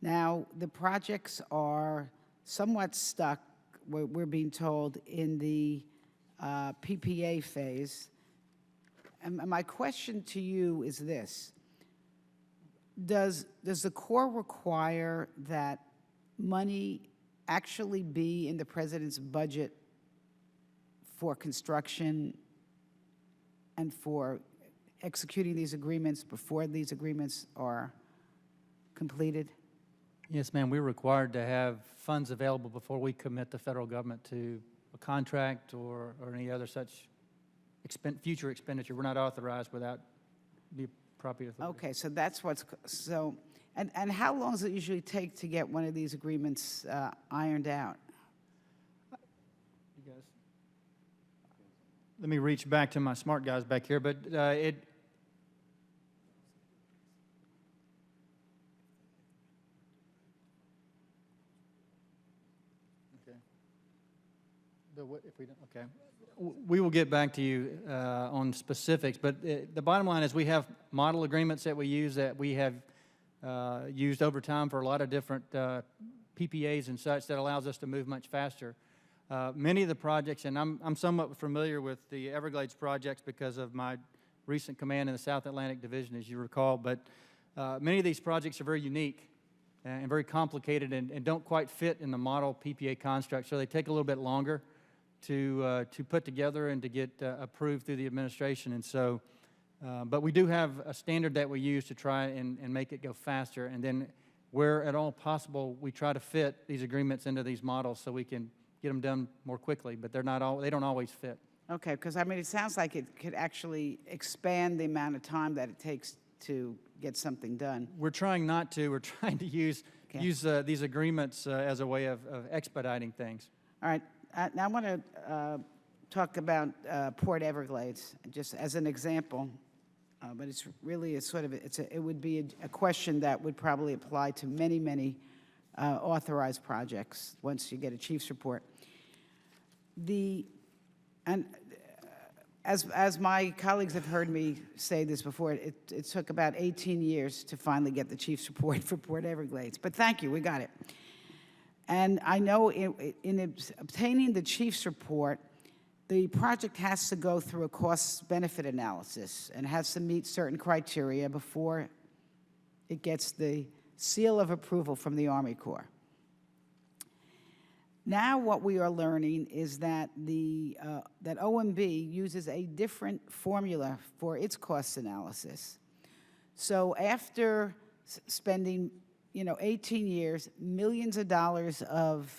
Now, the projects are somewhat stuck, we're being told, in the PPA phase. And my question to you is this. Does the Corps require that money actually be in the president's budget for construction and for executing these agreements before these agreements are completed? Yes, ma'am, we're required to have funds available before we commit the federal government to a contract or any other such future expenditure. We're not authorized without the appropriate authority. Okay, so that's what's, so, and how long does it usually take to get one of these agreements ironed out? You guys, let me reach back to my smart guys back here, but Okay. If we don't, okay. We will get back to you on specifics, but the bottom line is we have model agreements that we use that we have used over time for a lot of different PPAs and such that allows us to move much faster. Many of the projects, and I'm somewhat familiar with the Everglades projects because of my recent command in the South Atlantic Division, as you recall, but many of these projects are very unique and very complicated and don't quite fit in the model PPA construct, so they take a little bit longer to put together and to get approved through the administration. And so, but we do have a standard that we use to try and make it go faster. And then where at all possible, we try to fit these agreements into these models so we can get them done more quickly, but they don't always fit. Okay, because I mean, it sounds like it could actually expand the amount of time that it takes to get something done. We're trying not to. We're trying to use these agreements as a way of expediting things. All right, now I want to talk about Port Everglades, just as an example, but it's really a sort of, it would be a question that would probably apply to many, many authorized projects once you get a chief's report. As my colleagues have heard me say this before, it took about 18 years to finally get the chief's report for Port Everglades, but thank you, we got it. And I know in obtaining the chief's report, the project has to go through a cost-benefit analysis and has to meet certain criteria before it gets the seal of approval from the Army Corps. Now what we are learning is that that OMB uses a different formula for its cost analysis. So after spending 18 years, millions of dollars of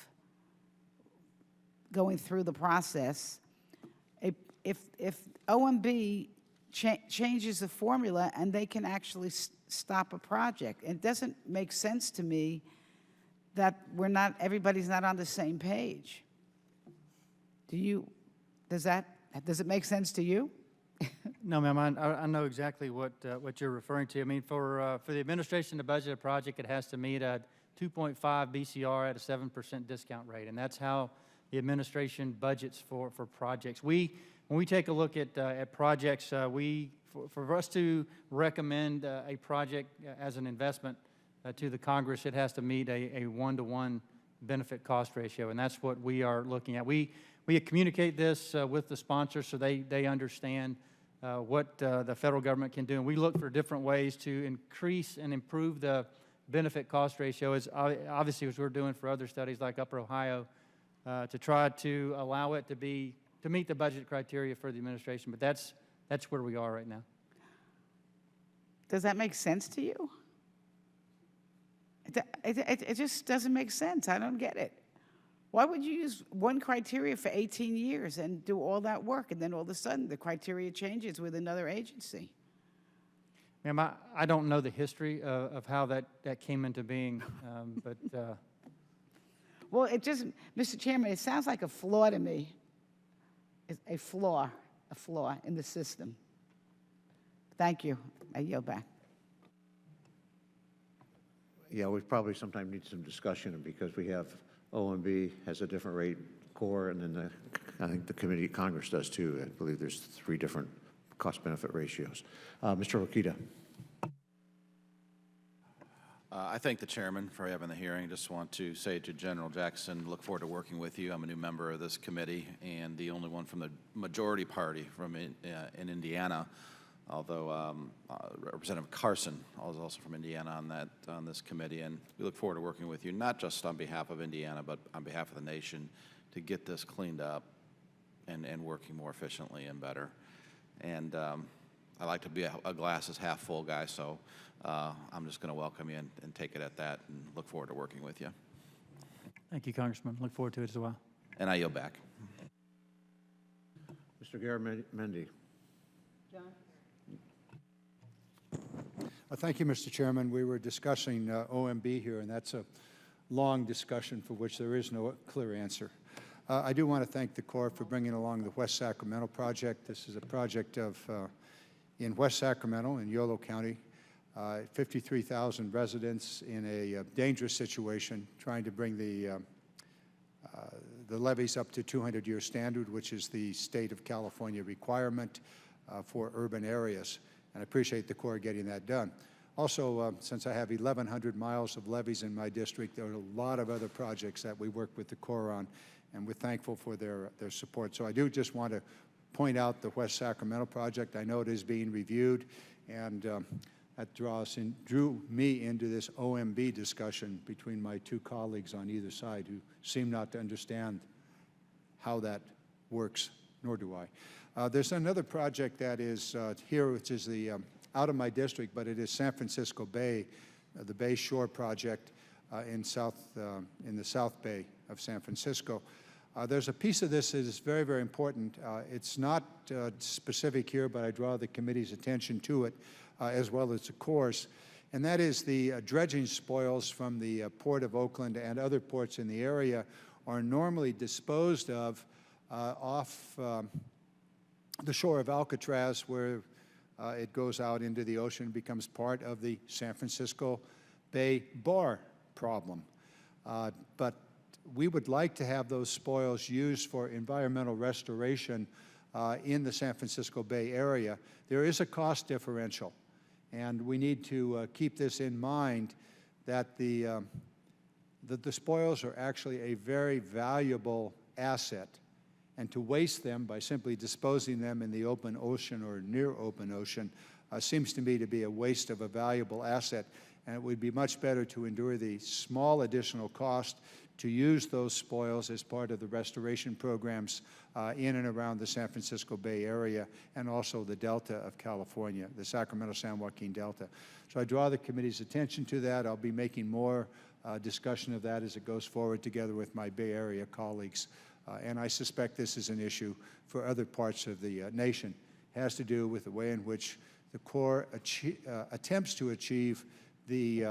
going through the process, if OMB changes the formula and they can actually stop a project, it doesn't make sense to me that everybody's not on the same page. Does it make sense to you? No, ma'am, I know exactly what you're referring to. I mean, for the administration to budget a project, it has to meet a 2.5 BCR at a 7% discount rate, and that's how the administration budgets for projects. When we take a look at projects, for us to recommend a project as an investment to the Congress, it has to meet a 1-to-1 benefit cost ratio, and that's what we are looking at. We communicate this with the sponsors so they understand what the federal government can do, and we look for different ways to increase and improve the benefit cost ratio, as obviously as we're doing for other studies like Upper Ohio, to try to allow it to meet the budget criteria for the administration. But that's where we are right now. Does that make sense to you? It just doesn't make sense. I don't get it. Why would you use one criteria for 18 years and do all that work, and then all of a sudden the criteria changes with another agency? Ma'am, I don't know the history of how that came into being, but... Well, Mr. Chairman, it sounds like a flaw to me. It's a flaw in the system. Thank you. I yield back. Yeah, we probably sometime need some discussion because we have OMB has a different rate, Corps, and then I think the committee, Congress does too. I believe there's 3 different cost-benefit ratios. Mr. Rokita. I thank the chairman for having the hearing. Just want to say to General Jackson, look forward to working with you. I'm a new member of this committee and the only one from the majority party from in Indiana, although Representative Carson is also from Indiana on this committee, and we look forward to working with you, not just on behalf of Indiana, but on behalf of the nation, to get this cleaned up and working more efficiently and better. And I like to be a glass is half full guy, so I'm just going to welcome you and take it at that and look forward to working with you. Thank you, Congressman. Look forward to it as well. And I yield back. Mr. Garamendi. Thank you, Mr. Chairman. We were discussing OMB here, and that's a long discussion for which there is no clear answer. I do want to thank the Corps for bringing along the West Sacramento project. This is a project in West Sacramento in Yolo County, 53,000 residents in a dangerous situation, trying to bring the levees up to 200-year standard, which is the state of California requirement for urban areas. And I appreciate the Corps getting that done. Also, since I have 1,100 miles of levees in my district, there are a lot of other projects that we work with the Corps on, and we're thankful for their support. So I do just want to point out the West Sacramento project. I know it is being reviewed, and that drew me into this OMB discussion between my 2 colleagues on either side who seem not to understand how that works, nor do I. There's another project that is here, which is the out of my district, but it is San Francisco Bay, the Bay Shore project in the South Bay of San Francisco. There's a piece of this that is very, very important. It's not specific here, but I draw the committee's attention to it, as well as the Corps', and that is the dredging spoils from the Port of Oakland and other ports in the area are normally disposed of off the shore of Alcatraz, where it goes out into the ocean and becomes part of the San Francisco Bay bar problem. But we would like to have those spoils used for environmental restoration in the San Francisco Bay area. There is a cost differential, and we need to keep this in mind, that the spoils are actually a very valuable asset, and to waste them by simply disposing them in the open ocean or near open ocean seems to me to be a waste of a valuable asset, and it would be much better to endure the small additional cost to use those spoils as part of the restoration programs in and around the San Francisco Bay area and also the Delta of California, the Sacramento-San Joaquin Delta. So I draw the committee's attention to that. I'll be making more discussion of that as it goes forward together with my Bay Area colleagues. And I suspect this is an issue for other parts of the nation. It has to do with the way in which the Corps attempts to achieve the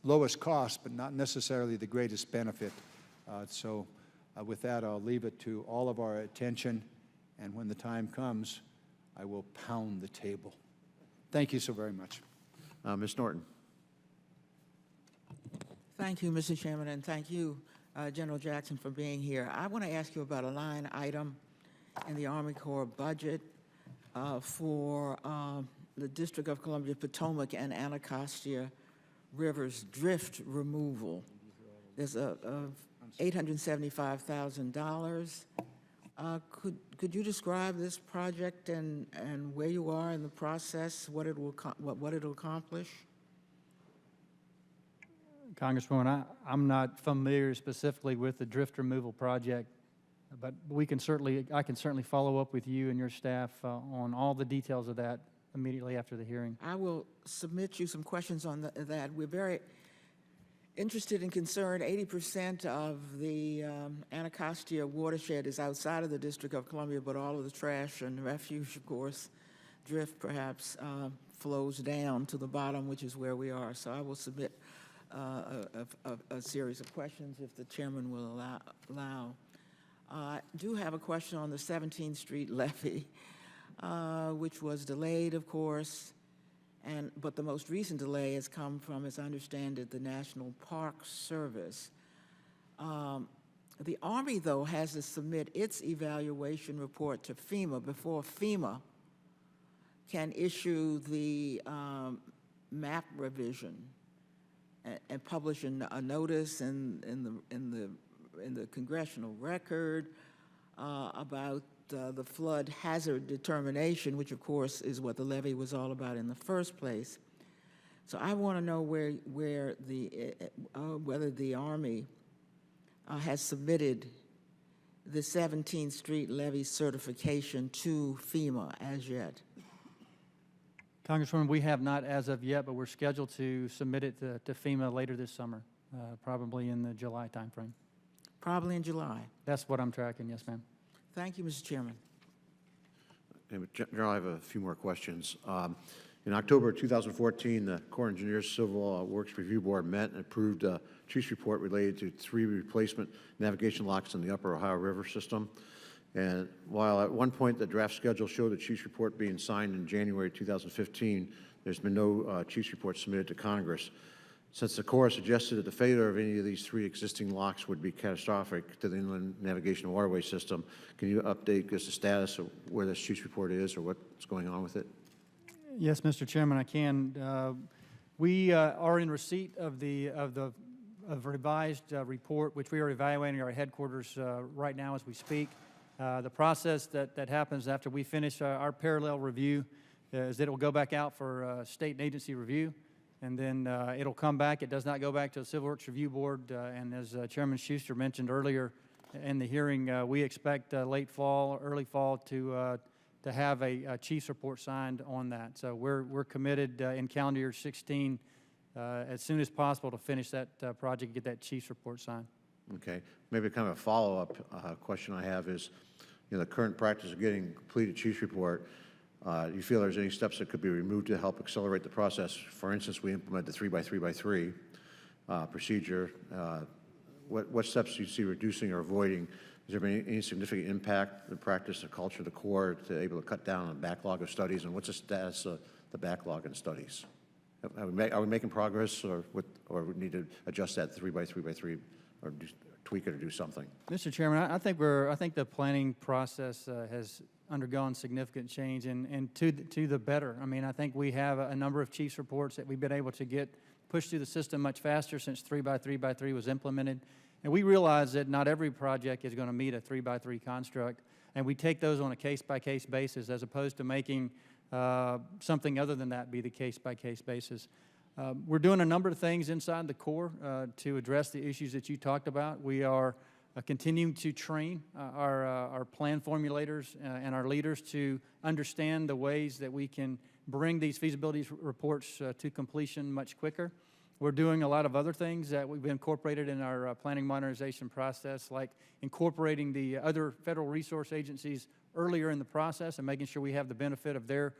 lowest cost, but not necessarily the greatest benefit. So with that, I'll leave it to all of our attention, and when the time comes, I will pound the table. Thank you so very much. Ms. Norton. Thank you, Mr. Chairman, and thank you, General Jackson, for being here. I want to ask you about a line item in the Army Corps budget for the District of Columbia, Potomac, and Anacostia Rivers drift removal. There's $875,000. Could you describe this project and where you are in the process, what it'll accomplish? Congresswoman, I'm not familiar specifically with the drift removal project, but I can certainly follow up with you and your staff on all the details of that immediately after the hearing. I will submit you some questions on that. We're very interested and concerned. 80% of the Anacostia watershed is outside of the District of Columbia, but all of the trash and refuse, of course, drift perhaps flows down to the bottom, which is where we are. So I will submit a series of questions if the chairman will allow. I do have a question on the 17th Street levee, which was delayed, of course, but the most recent delay has come from, as I understand it, the National Park Service. The Army, though, has to submit its evaluation report to FEMA before FEMA can issue the map revision and publish a notice in the congressional record about the flood hazard determination, which of course is what the levee was all about in the first place. So I want to know whether the Army has submitted the 17th Street levee certification to FEMA as yet. Congresswoman, we have not as of yet, but we're scheduled to submit it to FEMA later this summer, probably in the July timeframe. Probably in July. That's what I'm tracking, yes, ma'am. Thank you, Mr. Chairman. General, I have a few more questions. In October 2014, the Corps of Engineers Civil Works Review Board met and approved a chief's report related to 3 replacement navigation locks in the Upper Ohio River system. And while at one point the draft schedule showed the chief's report being signed in January 2015, there's been no chief's report submitted to Congress. Since the Corps suggested that the failure of any of these 3 existing locks would be catastrophic to the inland navigation and waterway system, can you update us the status of where this chief's report is or what's going on with it? Yes, Mr. Chairman, I can. We are in receipt of the revised report, which we are evaluating at our headquarters right now as we speak. The process that happens after we finish our parallel review is that it will go back out for state and agency review, and then it'll come back. It does not go back to the Civil Works Review Board, and as Chairman Schuster mentioned earlier in the hearing, we expect late fall, early fall to have a chief's report signed on that. So we're committed in calendar year 16 as soon as possible to finish that project and get that chief's report signed. Okay. Maybe kind of a follow-up question I have is, the current practice of getting completed chief's report, do you feel there's any steps that could be removed to help accelerate the process? For instance, we implement the 3x3x3 procedure. What steps do you see reducing or avoiding? Has there been any significant impact, the practice, the culture of the Corps to able to cut down on the backlog of studies? And what's the status of the backlog in studies? Are we making progress, or we need to adjust that 3x3x3, or tweak it or do something? Mr. Chairman, I think the planning process has undergone significant change and to the better. I mean, I think we have a number of chief's reports that we've been able to get pushed through the system much faster since 3x3x3 was implemented. And we realize that not every project is going to meet a 3x3 construct, and we take those on a case-by-case basis as opposed to making something other than that be the case-by-case basis. We're doing a number of things inside the Corps to address the issues that you talked about. We are continuing to train our plan formulators and our leaders to understand the ways that we can bring these feasibility reports to completion much quicker. We're doing a lot of other things that we've incorporated in our planning modernization process, like incorporating the other federal resource agencies earlier in the process and making sure we have the benefit of their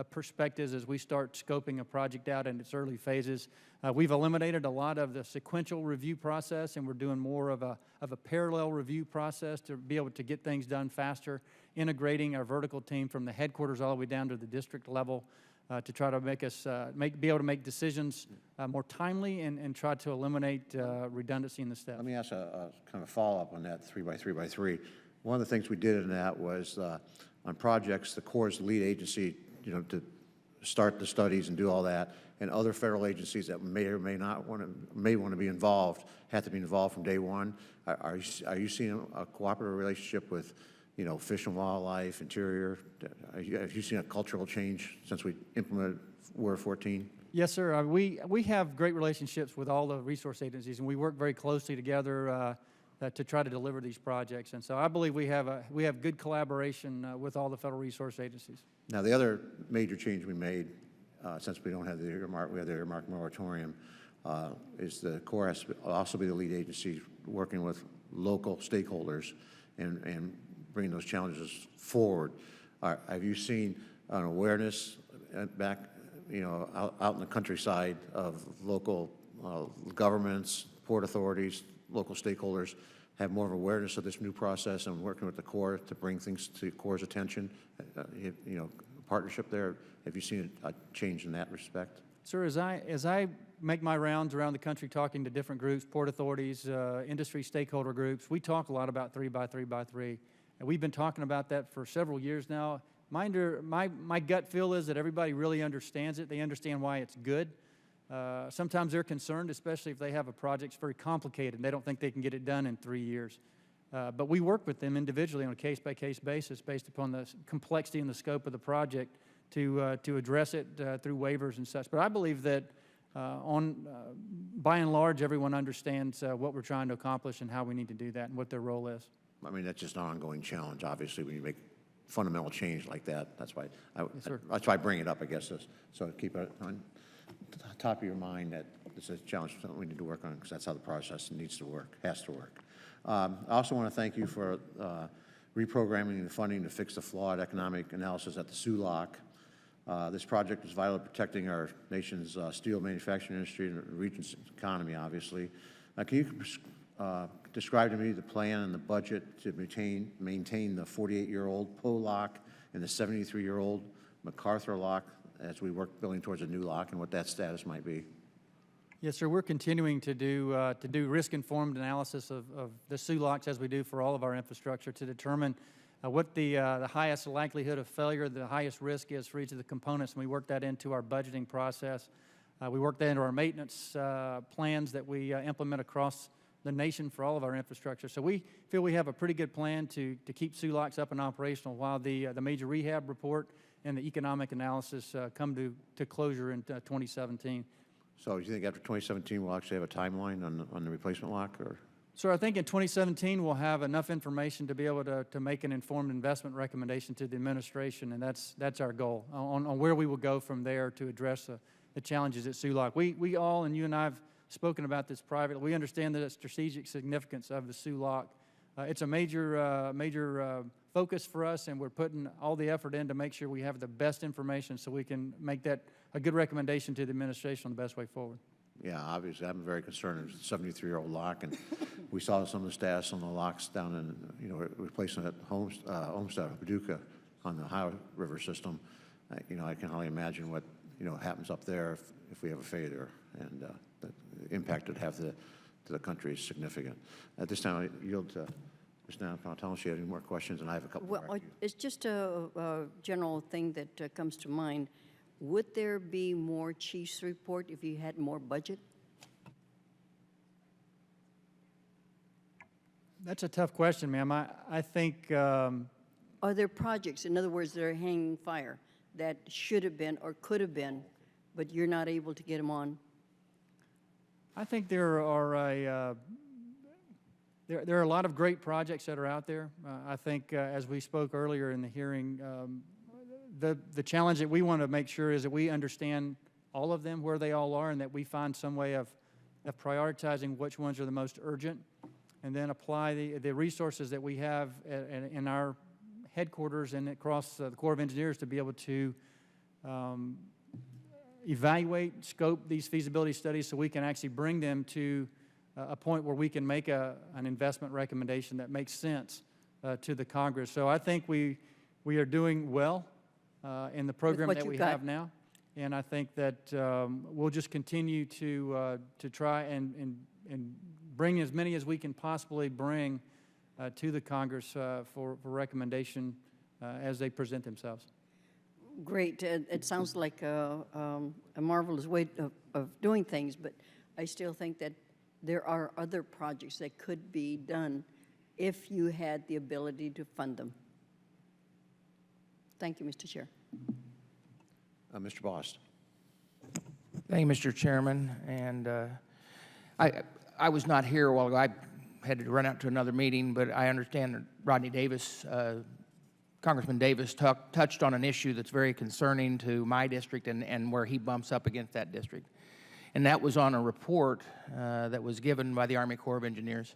perspectives as we start scoping a project out in its early phases. We've eliminated a lot of the sequential review process, and we're doing more of a parallel review process to be able to get things done faster, integrating our vertical team from the headquarters all the way down to the district level to try to make us be able to make decisions more timely and try to eliminate redundancy in the steps. Let me ask a kind of follow-up on that 3x3x3. One of the things we did in that was on projects, the Corps' lead agency, to start the studies and do all that, and other federal agencies that may or may not want to be involved have to be involved from day one. Are you seeing a cooperative relationship with, Fish and Wildlife, Interior? Have you seen a cultural change since we implemented WAR 14? Yes, sir. We have great relationships with all the resource agencies, and we work very closely together to try to deliver these projects. And so I believe we have good collaboration with all the federal resource agencies. Now, the other major change we made, since we don't have the earmark, we have the earmark moratorium, is the Corps has to also be the lead agency working with local stakeholders and bringing those challenges forward. Have you seen an awareness back, out in the countryside of local governments, port authorities, local stakeholders have more of awareness of this new process and working with the Corps to bring things to Corps' attention? Partnership there. Have you seen a change in that respect? Sir, as I make my rounds around the country talking to different groups, port authorities, industry stakeholder groups, we talk a lot about 3x3x3. And we've been talking about that for several years now. My gut feel is that everybody really understands it. They understand why it's good. Sometimes they're concerned, especially if they have a project that's very complicated and they don't think they can get it done in 3 years. But we work with them individually on a case-by-case basis based upon the complexity and the scope of the project to address it through waivers and such. But I believe that by and large, everyone understands what we're trying to accomplish and how we need to do that and what their role is. I mean, that's just an ongoing challenge, obviously, when you make fundamental change like that. That's why that's why I bring it up, I guess, so keep it on the top of your mind that it's a challenge, something we need to work on, because that's how the process needs to work, has to work. I also want to thank you for reprogramming the funding to fix the flawed economic analysis at the SULOC. This project is vital to protecting our nation's steel manufacturing industry and the region's economy, obviously. Can you describe to me the plan and the budget to maintain the 48-year-old Poe lock and the 73-year-old MacArthur lock as we work building towards a new lock, and what that status might be? Yes, sir. We're continuing to do risk-informed analysis of the SULOCs as we do for all of our infrastructure to determine what the highest likelihood of failure, the highest risk is for each of the components, and we work that into our budgeting process. We work that into our maintenance plans that we implement across the nation for all of our infrastructure. So we feel we have a pretty good plan to keep SULOCs up and operational while the major rehab report and the economic analysis come to closure in 2017. So do you think after 2017 we'll actually have a timeline on the replacement lock? Or? So I think in 2017 we'll have enough information to be able to make an informed investment recommendation to the administration, and that's our goal on where we will go from there to address the challenges at SULOC. We all, and you and I have spoken about this privately, we understand the strategic significance of the SULOC. It's a major focus for us, and we're putting all the effort in to make sure we have the best information so we can make that a good recommendation to the administration on the best way forward. Yeah, obviously, I'm very concerned. It's a 73-year-old lock, and we saw some of the status on the locks down in, replacing at Olmsted, Paducah, on the Ohio River system. I can only imagine what, happens up there if we have a failure, and the impact it would have to the country is significant. At this time, I yield to Ms. Napolitano. She had any more questions, and I have a couple more. Well, it's just a general thing that comes to mind. Would there be more chief's report if you had more budget? That's a tough question, ma'am. I think... Are there projects, in other words, that are hanging fire that should have been or could have been, but you're not able to get them on? I think there are a lot of great projects that are out there. I think, as we spoke earlier in the hearing, the challenge that we want to make sure is that we understand all of them, where they all are, and that we find some way of prioritizing which ones are the most urgent, and then apply the resources that we have in our headquarters and across the Corps of Engineers to be able to evaluate, scope these feasibility studies so we can actually bring them to a point where we can make an investment recommendation that makes sense to the Congress. So I think we are doing well in the program that we have now, and I think that we'll just continue to try and bring as many as we can possibly bring to the Congress for recommendation as they present themselves. Great. It sounds like a marvelous way of doing things, but I still think that there are other projects that could be done if you had the ability to fund them. Thank you, Mr. Chair. Mr. Bost. Thank you, Mr. Chairman. And I was not here a while ago. I had to run out to another meeting, but I understand that Rodney Davis, Congressman Davis, touched on an issue that's very concerning to my district and where he bumps up against that district. And that was on a report that was given by the Army Corps of Engineers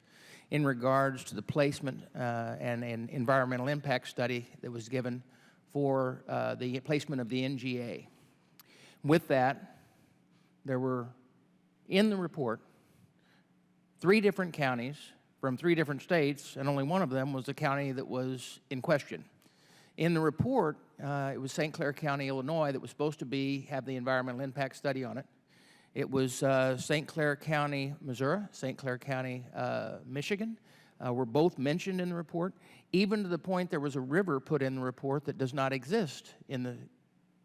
in regards to the placement and environmental impact study that was given for the placement of the NGA. With that, there were, in the report, 3 different counties from 3 different states, and only one of them was the county that was in question. In the report, it was St. Clair County, Illinois, that was supposed to have the environmental impact study on it. It was St. Clair County, Missouri, St. Clair County, Michigan, were both mentioned in the report, even to the point there was a river put in the report that does not exist in the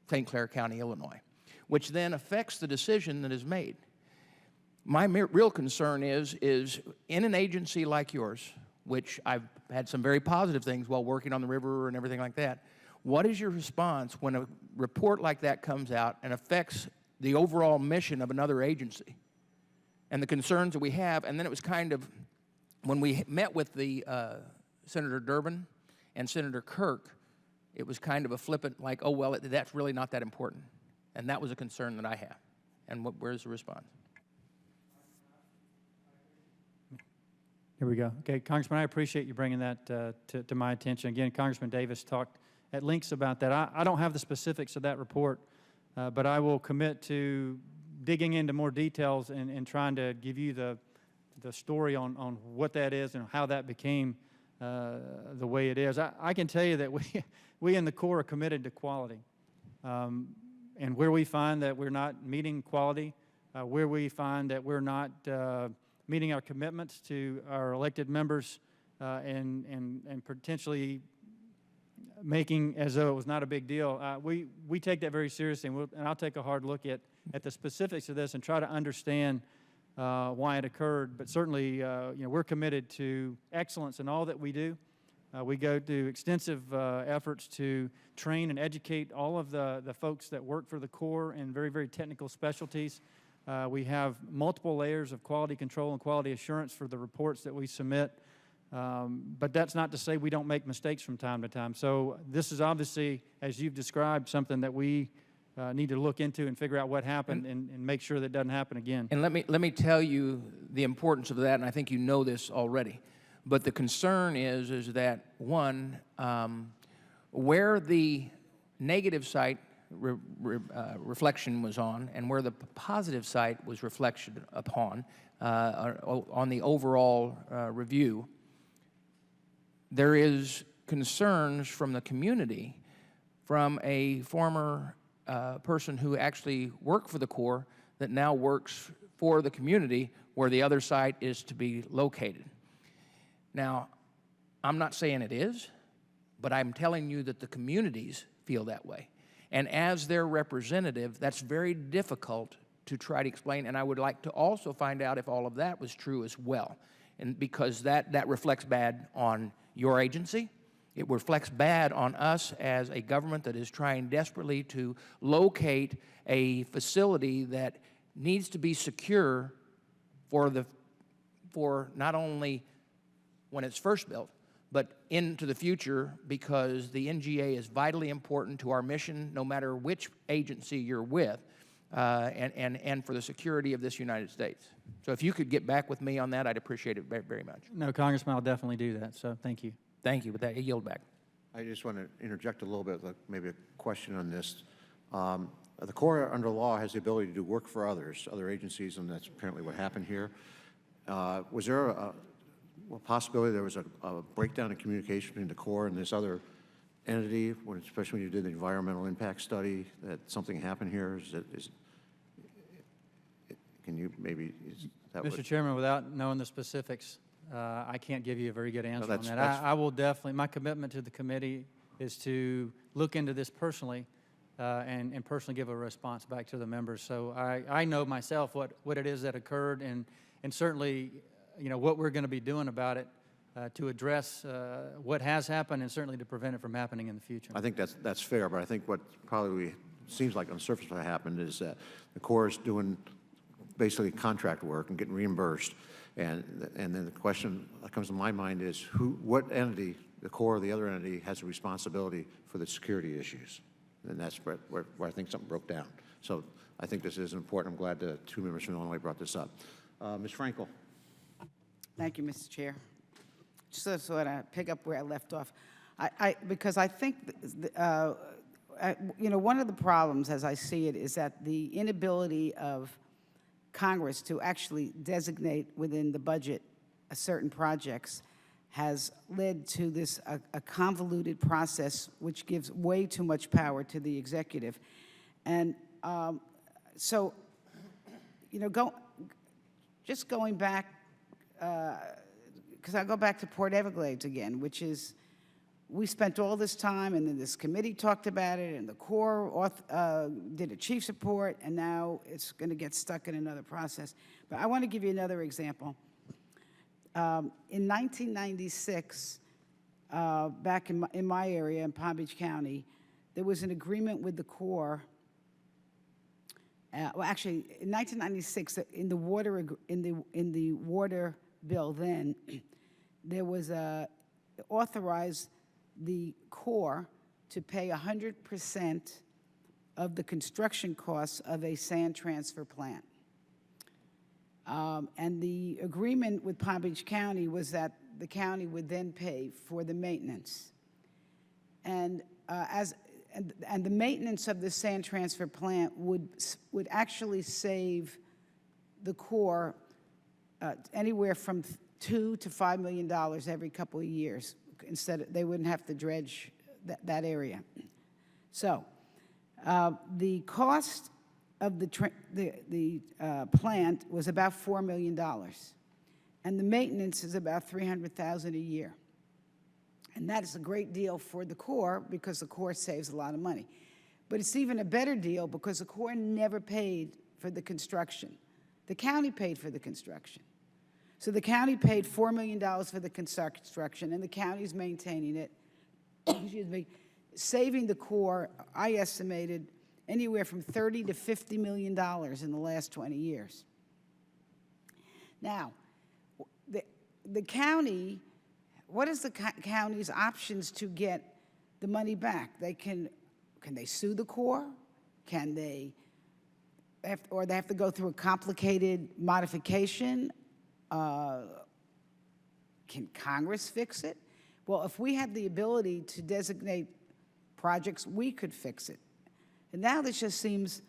St. Clair County, Illinois, which then affects the decision that is made. My real concern is in an agency like yours, which I've had some very positive things while working on the river and everything like that, what is your response when a report like that comes out and affects the overall mission of another agency and the concerns that we have? And then it was kind of, when we met with the Senator Durbin and Senator Kirk, it was kind of a flippant, like, oh, well, that's really not that important. And that was a concern that I have. And where's the response? Here we go. Okay, Congressman, I appreciate you bringing that to my attention. Again, Congressman Davis talked at lengths about that. I don't have the specifics of that report, but I will commit to digging into more details and trying to give you the story on what that is and how that became the way it is. I can tell you that we in the Corps are committed to quality. And where we find that we're not meeting quality, where we find that we're not meeting our commitments to our elected members and potentially making as though it was not a big deal, we take that very seriously, and I'll take a hard look at the specifics of this and try to understand why it occurred. But certainly, we're committed to excellence in all that we do. We go to extensive efforts to train and educate all of the folks that work for the Corps in very, very technical specialties. We have multiple layers of quality control and quality assurance for the reports that we submit. But that's not to say we don't make mistakes from time to time. So this is obviously, as you've described, something that we need to look into and figure out what happened and make sure that it doesn't happen again. And let me tell you the importance of that, and I think you know this already. But the concern is that, one, where the negative site reflection was on and where the positive site was reflection upon on the overall review, there is concerns from the community, from a former person who actually worked for the Corps that now works for the community where the other site is to be located. Now, I'm not saying it is, but I'm telling you that the communities feel that way. And as their representative, that's very difficult to try to explain, and I would like to also find out if all of that was true as well. And because that reflects bad on your agency, it reflects bad on us as a government that is trying desperately to locate a facility that needs to be secure for not only when it's first built, but into the future, because the NGA is vitally important to our mission, no matter which agency you're with, and for the security of this United States. So if you could get back with me on that, I'd appreciate it very, very much. No, Congressman, I'll definitely do that, so thank you. Thank you. With that, I yield back. I just want to interject a little bit, maybe a question on this. The Corps, under law, has the ability to do work for other agencies, and that's apparently what happened here. Was there a possibility there was a breakdown in communication between the Corps and this other entity, especially when you did the environmental impact study, that something happened here? Can you maybe, Mr. Chairman, without knowing the specifics, I can't give you a very good answer on that. that's- I will definitely, my commitment to the committee is to look into this personally and personally give a response back to the members. So I know myself what it is that occurred, and certainly, what we're going to be doing about it to address what has happened and certainly to prevent it from happening in the future. I think that's fair, but I think what probably seems like on the surface what happened is that the Corps is doing basically contract work and getting reimbursed. And then the question that comes to my mind is what entity, the Corps or the other entity, has a responsibility for the security issues? And that's where I think something broke down. So I think this is important. I'm glad the two members from Illinois brought this up. Ms. Frankel. Thank you, Mr. Chair. Just to sort of pick up where I left off, because I think, one of the problems, as I see it, is that the inability of Congress to actually designate within the budget certain projects has led to this a convoluted process which gives way too much power to the executive. And so, you know, just going back, because I go back to Port Everglades again, which is, we spent all this time, and then this committee talked about it, and the Corps did a chief's report, and now it's going to get stuck in another process. But I want to give you another example. In 1996, back in my area, in Palm Beach County, there was an agreement with the Corps. Well, actually, in 1996, in the water bill then, there was authorized the Corps to pay 100% of the construction costs of a sand transfer plant. And the agreement with Palm Beach County was that the county would then pay for the maintenance. And the maintenance of the sand transfer plant would actually save the Corps anywhere from $2 to $5 million every couple of years. Instead, they wouldn't have to dredge that area. So, the cost of the plant was about $4 million, and the maintenance is about $300,000 a year. And that is a great deal for the Corps because the Corps saves a lot of money. But it's even a better deal because the Corps never paid for the construction. The county paid for the construction. So the county paid $4 million for the construction, and the county's maintaining it, excuse me, saving the Corps, I estimated, anywhere from $30 to $50 million in the last 20 years. Now, the county, what is the county's options to get the money back? Can they sue the Corps? Can they, or they have to go through a complicated modification? Can Congress fix it? Well, if we had the ability to designate projects, we could fix it. And now this just seems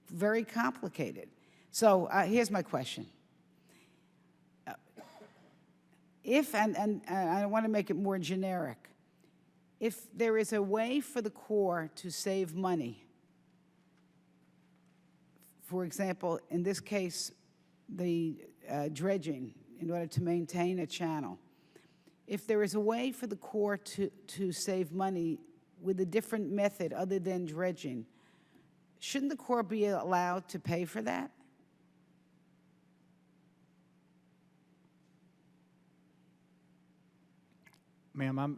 very complicated. So here's my question. And I want to make it more generic, if there is a way for the Corps to save money, for example, in this case, the dredging in order to maintain a channel, if there is a way for the Corps to save money with a different method other than dredging, shouldn't the Corps be allowed to pay for that? Ma'am,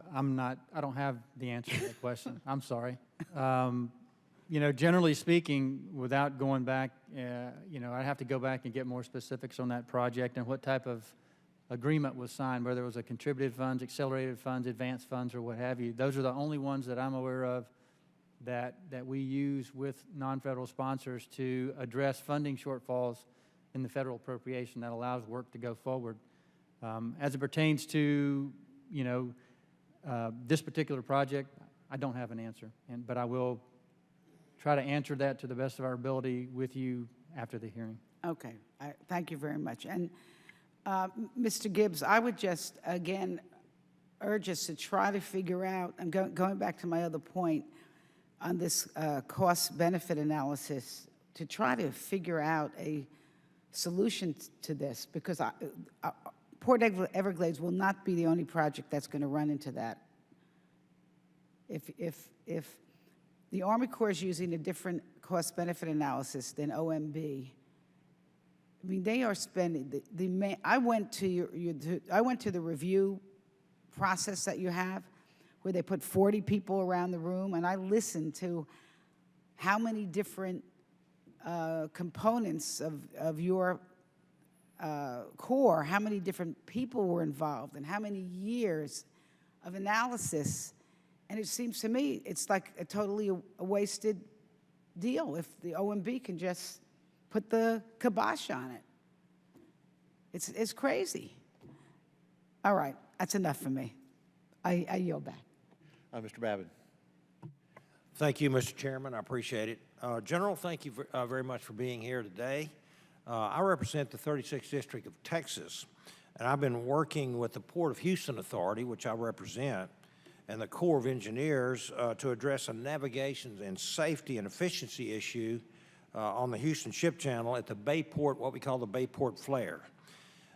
I don't have the answer to that question. I'm sorry. You know, generally speaking, without going back, you know, I'd have to go back and get more specifics on that project and what type of agreement was signed, whether it was a contributed funds, accelerated funds, advanced funds, or what have you. Those are the only ones that I'm aware of that we use with non-federal sponsors to address funding shortfalls in the federal appropriation that allows work to go forward. As it pertains to, you know, this particular project, I don't have an answer, but I will try to answer that to the best of our ability with you after the hearing. Okay, thank you very much. And Mr. Gibbs, I would just, again, urge us to try to figure out, I'm going back to my other point on this cost-benefit analysis, to try to figure out a solution to this, because Port Everglades will not be the only project that's going to run into that. If the Army Corps is using a different cost-benefit analysis than OMB, I mean, they are spending I went to the review process that you have, where they put 40 people around the room, and I listened to how many different components of your Corps, how many different people were involved, and how many years of analysis. And it seems to me it's like a totally a wasted deal if the OMB can just put the kibosh on it. It's crazy. All right, that's enough for me. I yield back. Mr. Babbitt. Thank you, Mr. Chairman. I appreciate it. General, thank you very much for being here today. I represent the 36th District of Texas, and I've been working with the Port of Houston Authority, which I represent, and the Corps of Engineers to address a navigation and safety and efficiency issue on the Houston Ship Channel at the Bayport, what we call the Bayport Flare.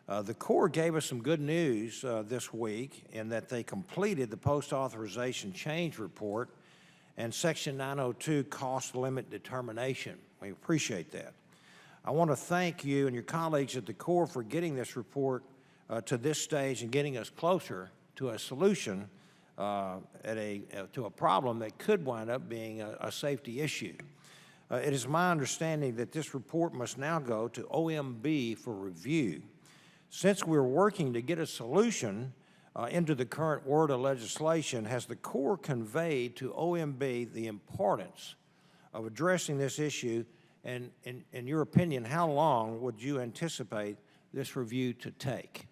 The Corps gave us some good news this week in that they completed the post-authorization change report and Section 902 cost limit determination. We appreciate that. I want to thank you and your colleagues at the Corps for getting this report to this stage and getting us closer to a solution to a problem that could wind up being a safety issue. It is my understanding that this report must now go to OMB for review. Since we're working to get a solution into the current WRDA legislation, has the Corps conveyed to OMB the importance of addressing this issue? And in your opinion, how long would you anticipate this review to take?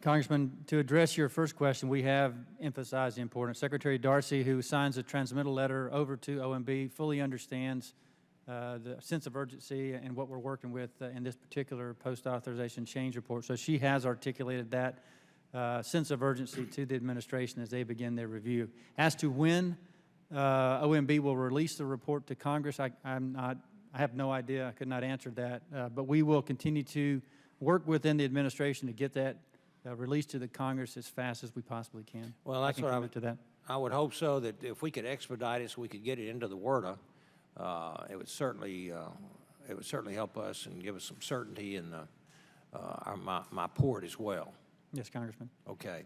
Congressman, to address your first question, we have emphasized the importance. Secretary Darcy, who signs a transmittal letter over to OMB, fully understands the sense of urgency and what we're working with in this particular post-authorization change report. So she has articulated that sense of urgency to the administration as they begin their review. As to when OMB will release the report to Congress, I have no idea. I could not answer that. But we will continue to work within the administration to get that released to the Congress as fast as we possibly can. Well, that's what I would hope so, that if we could expedite it so we could get it into the WRDA, it would certainly help us and give us some certainty in my port as well. Yes, Congressman. Okay.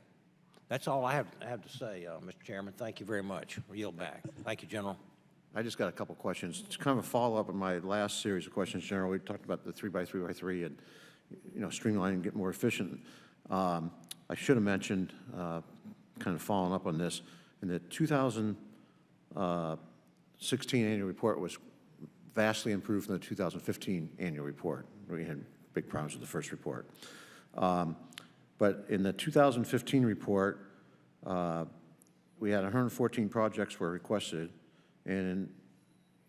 That's all I have to say, Mr. Chairman. Thank you very much. We'll yield back. Thank you, General. I just got a couple questions. It's kind of a follow-up on my last series of questions, General. We talked about the 3x3x3 and, streamlining and get more efficient. I should have mentioned, kind of following up on this, in the 2016 annual report was vastly improved from the 2015 annual report. We had big problems with the first report. But in the 2015 report, we had 114 projects were requested, and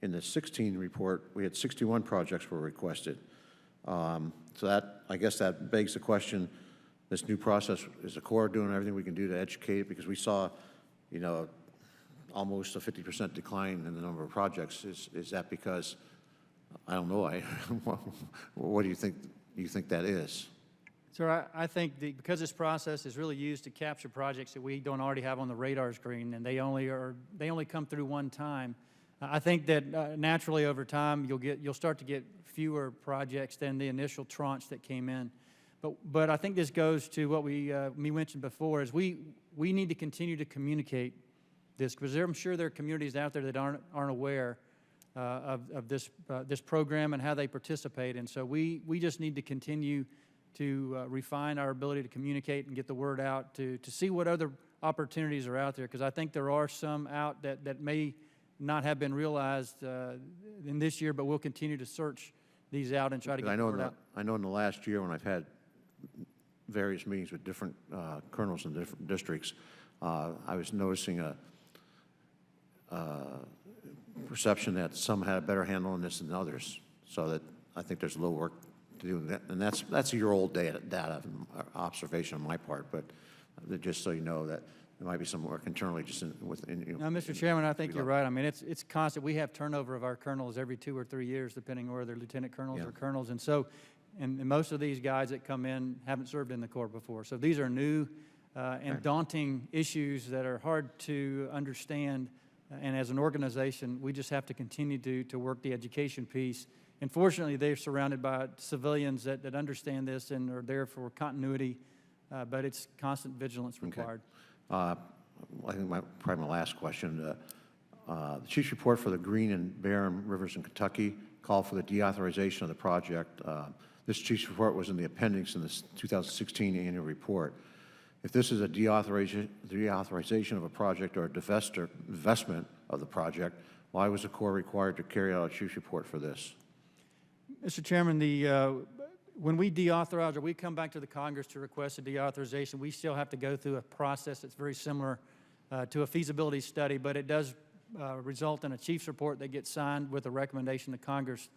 in the 16 report, we had 61 projects were requested. So that, I guess that begs the question, this new process, is the Corps doing everything we can do to educate it? Because we saw, almost a 50% decline in the number of projects. Is that because, I don't know, what do you think that is? Sir, I think because this process is really used to capture projects that we don't already have on the radar screen, and they only come through one time. I think that naturally over time you'll start to get fewer projects than the initial tranche that came in. But I think this goes to what we mentioned before, is we need to continue to communicate this, because I'm sure there are communities out there that aren't aware of this program and how they participate, and so we just need to continue to refine our ability to communicate and get the word out to see what other opportunities are out there, because I think there are some out that may not have been realized in this year, but we'll continue to search these out and try to get the word out. I know in the last year when I've had various meetings with different colonels in different districts, I was noticing a perception that some had a better handle on this than others, so that I think there's a little work to do, and that's a year-old data observation on my part, but just so you know that there might be some work internally just within. No, Mr. Chairman, I think you're right. I mean, it's constant. We have turnover of our colonels every 2 or 3 years, depending on whether they're lieutenant colonels or colonels, and so, and most of these guys that come in haven't served in the Corps before, so these are new and daunting issues that are hard to understand, and as an organization, we just have to continue to work the education piece. And fortunately, they're surrounded by civilians that understand this and are there for continuity, but it's constant vigilance required. I think probably my last question. The Chief's report for the Green and Barren Rivers in Kentucky called for the deauthorization of the project. This Chief's report was in the appendix in the 2016 annual report. If this is a deauthorization of a project or a divestment of the project, why was the Corps required to carry out a Chief's report for this? Mr. Chairman, when we deauthorize or we come back to the Congress to request a deauthorization, we still have to go through a process that's very similar to a feasibility study, but it does result in a Chief's report that gets signed with a recommendation to Congress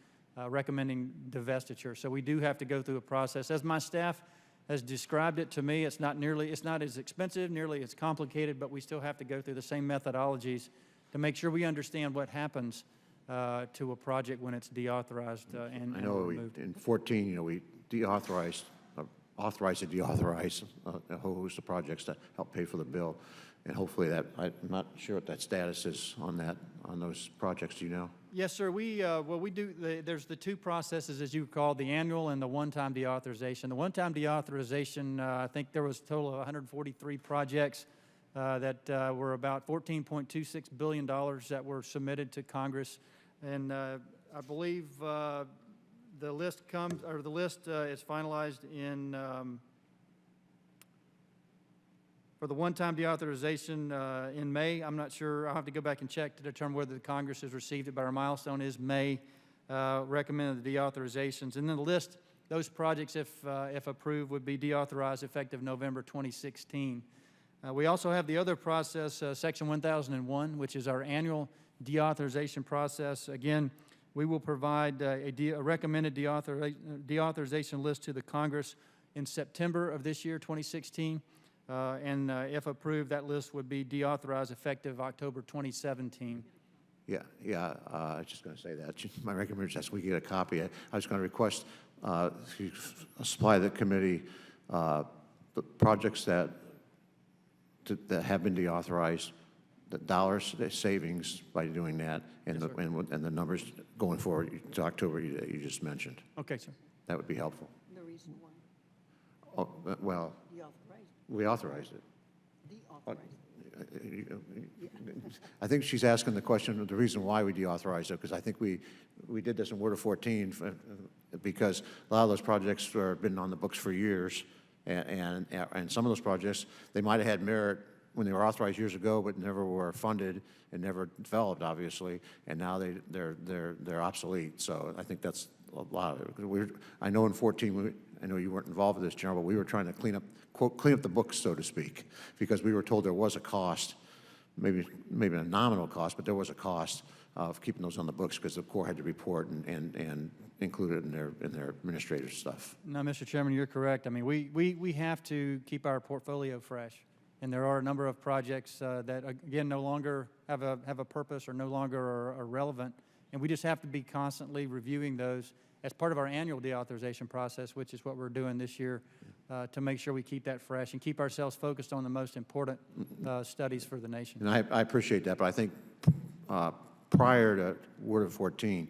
recommending divestiture. So we do have to go through a process. As my staff has described it to me, it's not as expensive, nearly as complicated, but we still have to go through the same methodologies to make sure we understand what happens to a project when it's deauthorized and I know removed. in 14, you know, we authorized to deauthorize a whole host of projects to help pay for the bill. And hopefully that, I'm not sure what that status is on those projects, do you know? Yes, sir. There's the two processes, as you call, the annual and the one-time deauthorization. The one-time deauthorization, I think there was a total of 143 projects that were about $14.26 billion that were submitted to Congress. And I believe the list is finalized in, for the one-time deauthorization in May. I'm not sure. I'll have to go back and check to determine whether the Congress has received it, but our milestone is May, recommended the deauthorizations. And then the list, those projects, if approved, would be deauthorized effective November 2016. We also have the other process, Section 1001, which is our annual deauthorization process. Again, we will provide a recommended deauthorization list to the Congress in September of this year, 2016. And if approved, that list would be deauthorized effective October 2017. Yeah, I was just going to say that. My recommendation is we get a copy. I was going to request you supply the committee the projects that have been deauthorized, the dollars, the savings by doing that, and, and the numbers going forward to October you just mentioned. Okay, sir. That would be helpful. The reason why. Oh, well, Deauthorized. we authorized it. Deauthorized. I think she's asking the question of the reason why we deauthorized it, because I think we did this in Word of 14 because a lot of those projects have been on the books for years, and some of those projects, they might have had merit when they were authorized years ago, but never were funded and never developed, obviously, and now they're obsolete. So I think that's a lot of it. I know in 14, I know you weren't involved with this, General, but we were trying to clean up the books, so to speak, because we were told there was a cost, maybe a nominal cost, but there was a cost of keeping those on the books because the Corps had to report and include it in their administrative stuff. No, Mr. Chairman, you're correct. I mean, we have to keep our portfolio fresh. And there are a number of projects that, again, no longer have a purpose or no longer are relevant. And we just have to be constantly reviewing those as part of our annual deauthorization process, which is what we're doing this year, to make sure we keep that fresh and keep ourselves focused on the most important studies for the nation. And I appreciate that, but I think prior to Word of 14,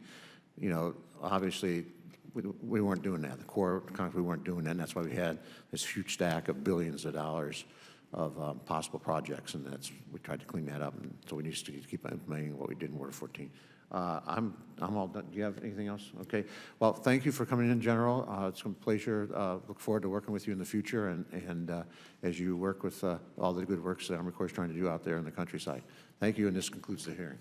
you know, obviously we weren't doing that. The Corps, we weren't doing that, and that's why we had this huge stack of billions of dollars of possible projects, and we tried to clean that up, and so we need to keep implementing what we did in Word of 14. I'm all done. Do you have anything else? Okay. Well, thank you for coming in, General. It's a pleasure. Look forward to working with you in the future, and as you work with all the good works the Army Corps is trying to do out there in the countryside. Thank you, and this concludes the hearing.